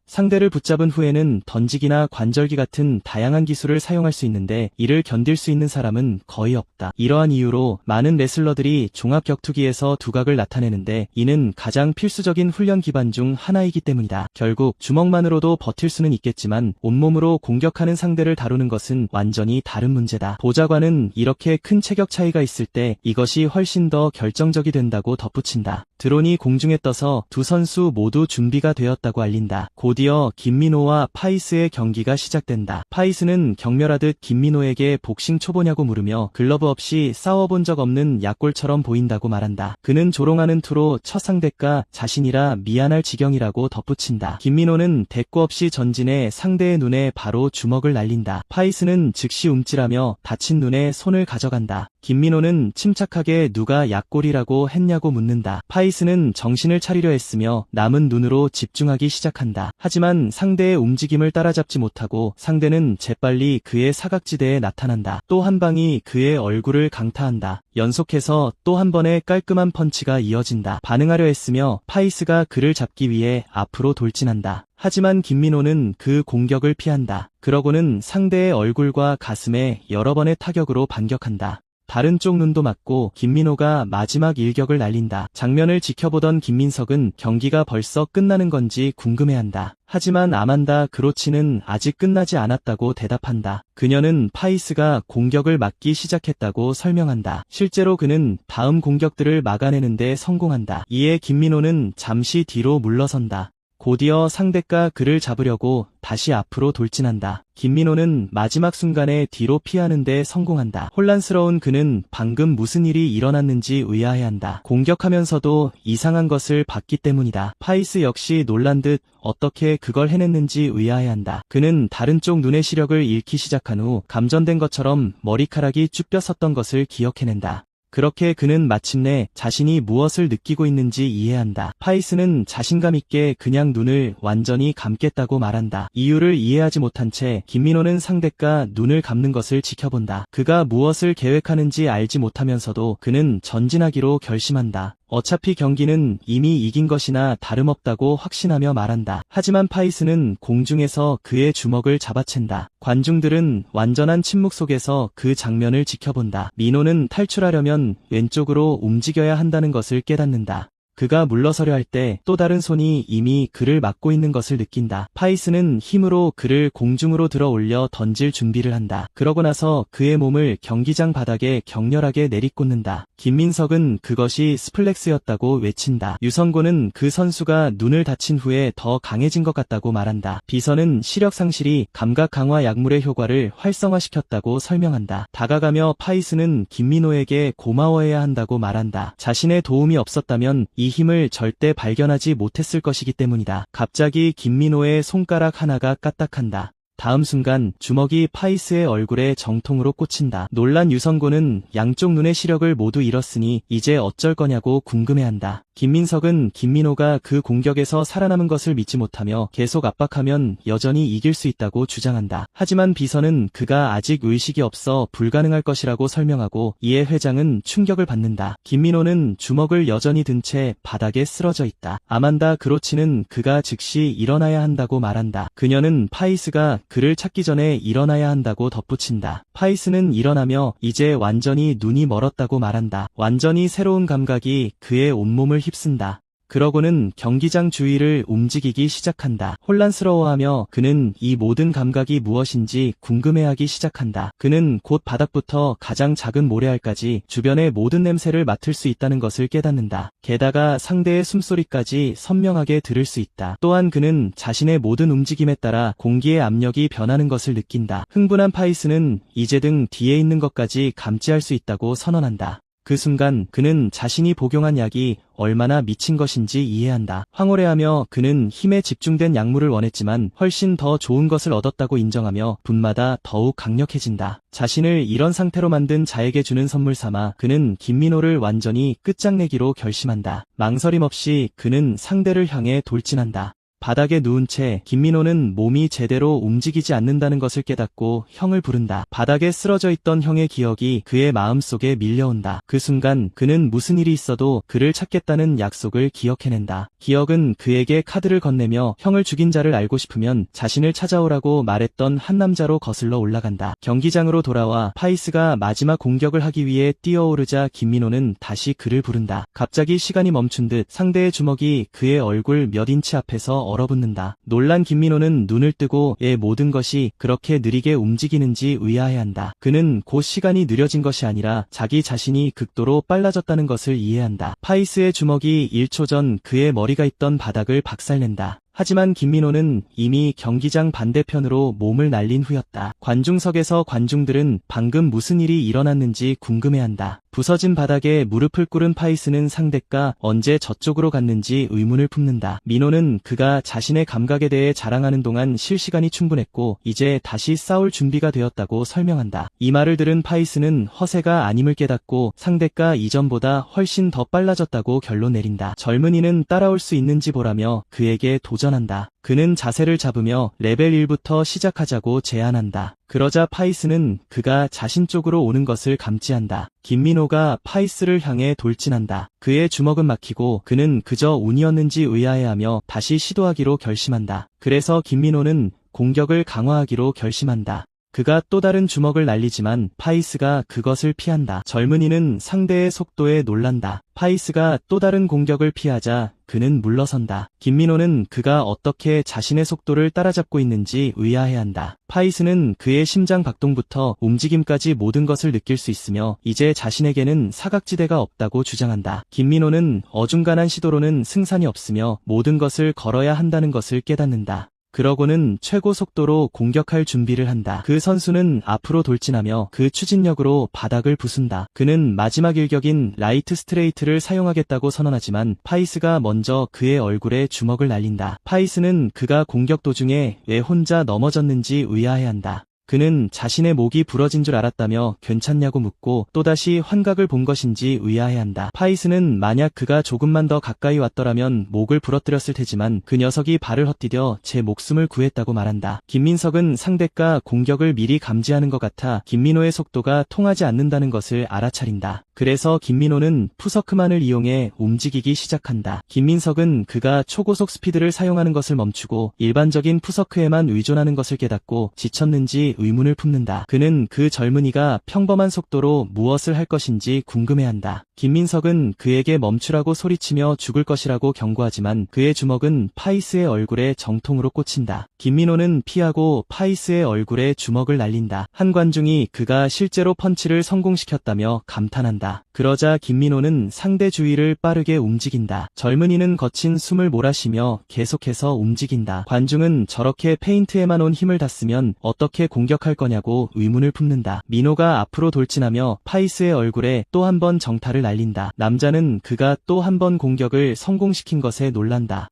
상대를 붙잡은 후에는 던지기나 관절기 같은 다양한 기술을 사용할 수 있는데 이를 견딜 수 있는 사람은 거의 없다. 이러한 이유로 많은 레슬러들이 종합격투기에서 두각을 나타내는데 이는 가장 필수적인 훈련 기반 중 하나이기 때문이다. 결국 주먹만으로도 버틸 수는 있겠지만 온몸으로 공격하는 상대를 다루는 것은 완전히 다른 문제다. 보좌관은 이렇게 큰 체격 차이가 있을 때 이것이 훨씬 더 결정적이 된다고 덧붙인다. 드론이 공중에 떠서 두 선수 모두 준비가 되었다고 알린다. 곧이어 김민호와 파이스의 경기가 시작된다. 파이스는 경멸하듯 김민호에게 복싱 초보냐고 물으며 글러브 없이 싸워본 적 없는 약골처럼 보인다고 말한다. 그는 조롱하는 투로 첫 상대가 자신이라 미안할 지경이라고 덧붙인다. 김민호는 대꾸 없이 전진해 상대의 눈에 바로 주먹을 날린다. 파이스는 즉시 움찔하며 다친 눈에 손을 가져간다. 김민호는 침착하게 누가 약골이라고 했냐고 묻는다. 파이스는 정신을 차리려 했으며 남은 눈으로 집중하기 시작한다. 하지만 상대의 움직임을 따라잡지 못하고 상대는 재빨리 그의 사각지대에 나타난다. 또 한 방이 그의 얼굴을 강타한다. 연속해서 또 한 번의 깔끔한 펀치가 이어진다. 반응하려 했으며 파이스가 그를 잡기 위해 앞으로 돌진한다. 하지만 김민호는 그 공격을 피한다. 그러고는 상대의 얼굴과 가슴에 여러 번의 타격으로 반격한다. 다른 쪽 눈도 맞고 김민호가 마지막 일격을 날린다. 장면을 지켜보던 김민석은 경기가 벌써 끝나는 건지 궁금해한다. 하지만 아만다 그로치는 아직 끝나지 않았다고 대답한다. 그녀는 파이스가 공격을 막기 시작했다고 설명한다. 실제로 그는 다음 공격들을 막아내는데 성공한다. 이에 김민호는 잠시 뒤로 물러선다. 곧이어 상대가 그를 잡으려고 다시 앞으로 돌진한다. 김민호는 마지막 순간에 뒤로 피하는 데 성공한다. 혼란스러운 그는 방금 무슨 일이 일어났는지 의아해한다. 공격하면서도 이상한 것을 봤기 때문이다. 파이스 역시 놀란 듯 어떻게 그걸 해냈는지 의아해한다. 그는 다른 쪽 눈의 시력을 잃기 시작한 후 감전된 것처럼 머리카락이 쭉 뼈섰던 것을 기억해낸다. 그렇게 그는 마침내 자신이 무엇을 느끼고 있는지 이해한다. 파이스는 자신감 있게 그냥 눈을 완전히 감겠다고 말한다. 이유를 이해하지 못한 채 김민호는 상대가 눈을 감는 것을 지켜본다. 그가 무엇을 계획하는지 알지 못하면서도 그는 전진하기로 결심한다. 어차피 경기는 이미 이긴 것이나 다름없다고 확신하며 말한다. 하지만 파이스는 공중에서 그의 주먹을 잡아챈다. 관중들은 완전한 침묵 속에서 그 장면을 지켜본다. 민호는 탈출하려면 왼쪽으로 움직여야 한다는 것을 깨닫는다. 그가 물러서려 할 때 또 다른 손이 이미 그를 막고 있는 것을 느낀다. 파이스는 힘으로 그를 공중으로 들어 올려 던질 준비를 한다. 그러고 나서 그의 몸을 경기장 바닥에 격렬하게 내리꽂는다. 김민석은 그것이 스플렉스였다고 외친다. 유성곤은 그 선수가 눈을 다친 후에 더 강해진 것 같다고 말한다. 비서는 시력 상실이 감각 강화 약물의 효과를 활성화시켰다고 설명한다. 다가가며 파이스는 김민호에게 고마워해야 한다고 말한다. 자신의 도움이 없었다면 이 힘을 절대 발견하지 못했을 것이기 때문이다. 갑자기 김민호의 손가락 하나가 까딱한다. 다음 순간 주먹이 파이스의 얼굴에 정통으로 꽂힌다. 놀란 유성곤은 양쪽 눈의 시력을 모두 잃었으니 이제 어쩔 거냐고 궁금해한다. 김민석은 김민호가 그 공격에서 살아남은 것을 믿지 못하며 계속 압박하면 여전히 이길 수 있다고 주장한다. 하지만 비서는 그가 아직 의식이 없어 불가능할 것이라고 설명하고 이에 회장은 충격을 받는다. 김민호는 주먹을 여전히 든 채 바닥에 쓰러져 있다. 아만다 그로치는 그가 즉시 일어나야 한다고 말한다. 그녀는 파이스가 그를 찾기 전에 일어나야 한다고 덧붙인다. 파이스는 일어나며 이제 완전히 눈이 멀었다고 말한다. 완전히 새로운 감각이 그의 온몸을 휩쓴다. 그러고는 경기장 주위를 움직이기 시작한다. 혼란스러워하며 그는 이 모든 감각이 무엇인지 궁금해하기 시작한다. 그는 곧 바닥부터 가장 작은 모래알까지 주변의 모든 냄새를 맡을 수 있다는 것을 깨닫는다. 게다가 상대의 숨소리까지 선명하게 들을 수 있다. 또한 그는 자신의 모든 움직임에 따라 공기의 압력이 변하는 것을 느낀다. 흥분한 파이스는 이제 등 뒤에 있는 것까지 감지할 수 있다고 선언한다. 그 순간 그는 자신이 복용한 약이 얼마나 미친 것인지 이해한다. 황홀해하며 그는 힘에 집중된 약물을 원했지만 훨씬 더 좋은 것을 얻었다고 인정하며 분마다 더욱 강력해진다. 자신을 이런 상태로 만든 자에게 주는 선물 삼아 그는 김민호를 완전히 끝장내기로 결심한다. 망설임 없이 그는 상대를 향해 돌진한다. 바닥에 누운 채 김민호는 몸이 제대로 움직이지 않는다는 것을 깨닫고 형을 부른다. 바닥에 쓰러져 있던 형의 기억이 그의 마음속에 밀려온다. 그 순간 그는 무슨 일이 있어도 그를 찾겠다는 약속을 기억해낸다. 기억은 그에게 카드를 건네며 형을 죽인 자를 알고 싶으면 자신을 찾아오라고 말했던 한 남자로 거슬러 올라간다. 경기장으로 돌아와 파이스가 마지막 공격을 하기 위해 뛰어오르자 김민호는 다시 그를 부른다. 갑자기 시간이 멈춘 듯 상대의 주먹이 그의 얼굴 몇 인치 앞에서 얼어붙는다. 놀란 김민호는 눈을 뜨고 모든 것이 그렇게 느리게 움직이는지 의아해한다. 그는 곧 시간이 느려진 것이 아니라 자기 자신이 극도로 빨라졌다는 것을 이해한다. 파이스의 주먹이 1초 전 그의 머리가 있던 바닥을 박살낸다. 하지만 김민호는 이미 경기장 반대편으로 몸을 날린 후였다. 관중석에서 관중들은 방금 무슨 일이 일어났는지 궁금해한다. 부서진 바닥에 무릎을 꿇은 파이스는 상대가 언제 저쪽으로 갔는지 의문을 품는다. 민호는 그가 자신의 감각에 대해 자랑하는 동안 쉴 시간이 충분했고 이제 다시 싸울 준비가 되었다고 설명한다. 이 말을 들은 파이스는 허세가 아님을 깨닫고 상대가 이전보다 훨씬 더 빨라졌다고 결론 내린다. 젊은이는 따라올 수 있는지 보라며 그에게 도전한다. 그는 자세를 잡으며 레벨 1부터 시작하자고 제안한다. 그러자 파이스는 그가 자신 쪽으로 오는 것을 감지한다. 김민호가 파이스를 향해 돌진한다. 그의 주먹은 막히고 그는 그저 운이었는지 의아해하며 다시 시도하기로 결심한다. 그래서 김민호는 공격을 강화하기로 결심한다. 그가 또 다른 주먹을 날리지만 파이스가 그것을 피한다. 젊은이는 상대의 속도에 놀란다. 파이스가 또 다른 공격을 피하자 그는 물러선다. 김민호는 그가 어떻게 자신의 속도를 따라잡고 있는지 의아해한다. 파이스는 그의 심장 박동부터 움직임까지 모든 것을 느낄 수 있으며 이제 자신에게는 사각지대가 없다고 주장한다. 김민호는 어중간한 시도로는 승산이 없으며 모든 것을 걸어야 한다는 것을 깨닫는다. 그러고는 최고 속도로 공격할 준비를 한다. 그 선수는 앞으로 돌진하며 그 추진력으로 바닥을 부순다. 그는 마지막 일격인 라이트 스트레이트를 사용하겠다고 선언하지만 파이스가 먼저 그의 얼굴에 주먹을 날린다. 파이스는 그가 공격 도중에 왜 혼자 넘어졌는지 의아해한다. 그는 자신의 목이 부러진 줄 알았다며 괜찮냐고 묻고 또다시 환각을 본 것인지 의아해한다. 파이스는 만약 그가 조금만 더 가까이 왔더라면 목을 부러뜨렸을 테지만 그 녀석이 발을 헛디뎌 제 목숨을 구했다고 말한다. 김민석은 상대가 공격을 미리 감지하는 것 같아 김민호의 속도가 통하지 않는다는 것을 알아차린다. 그래서 김민호는 푸서크만을 이용해 움직이기 시작한다. 김민석은 그가 초고속 스피드를 사용하는 것을 멈추고 일반적인 푸서크에만 의존하는 것을 깨닫고 지쳤는지 의문을 품는다. 그는 그 젊은이가 평범한 속도로 무엇을 할 것인지 궁금해한다. 김민석은 그에게 멈추라고 소리치며 죽을 것이라고 경고하지만 그의 주먹은 파이스의 얼굴에 정통으로 꽂힌다. 김민호는 피하고 파이스의 얼굴에 주먹을 날린다. 한 관중이 그가 실제로 펀치를 성공시켰다며 감탄한다. 그러자 김민호는 상대 주위를 빠르게 움직인다. 젊은이는 거친 숨을 몰아쉬며 계속해서 움직인다. 관중은 저렇게 페인트에만 온 힘을 다 쓰면 어떻게 공격할 거냐고 의문을 품는다. 민호가 앞으로 돌진하며 파이스의 얼굴에 또 한 번 정타를 날린다. 남자는 그가 또 한 번 공격을 성공시킨 것에 놀란다.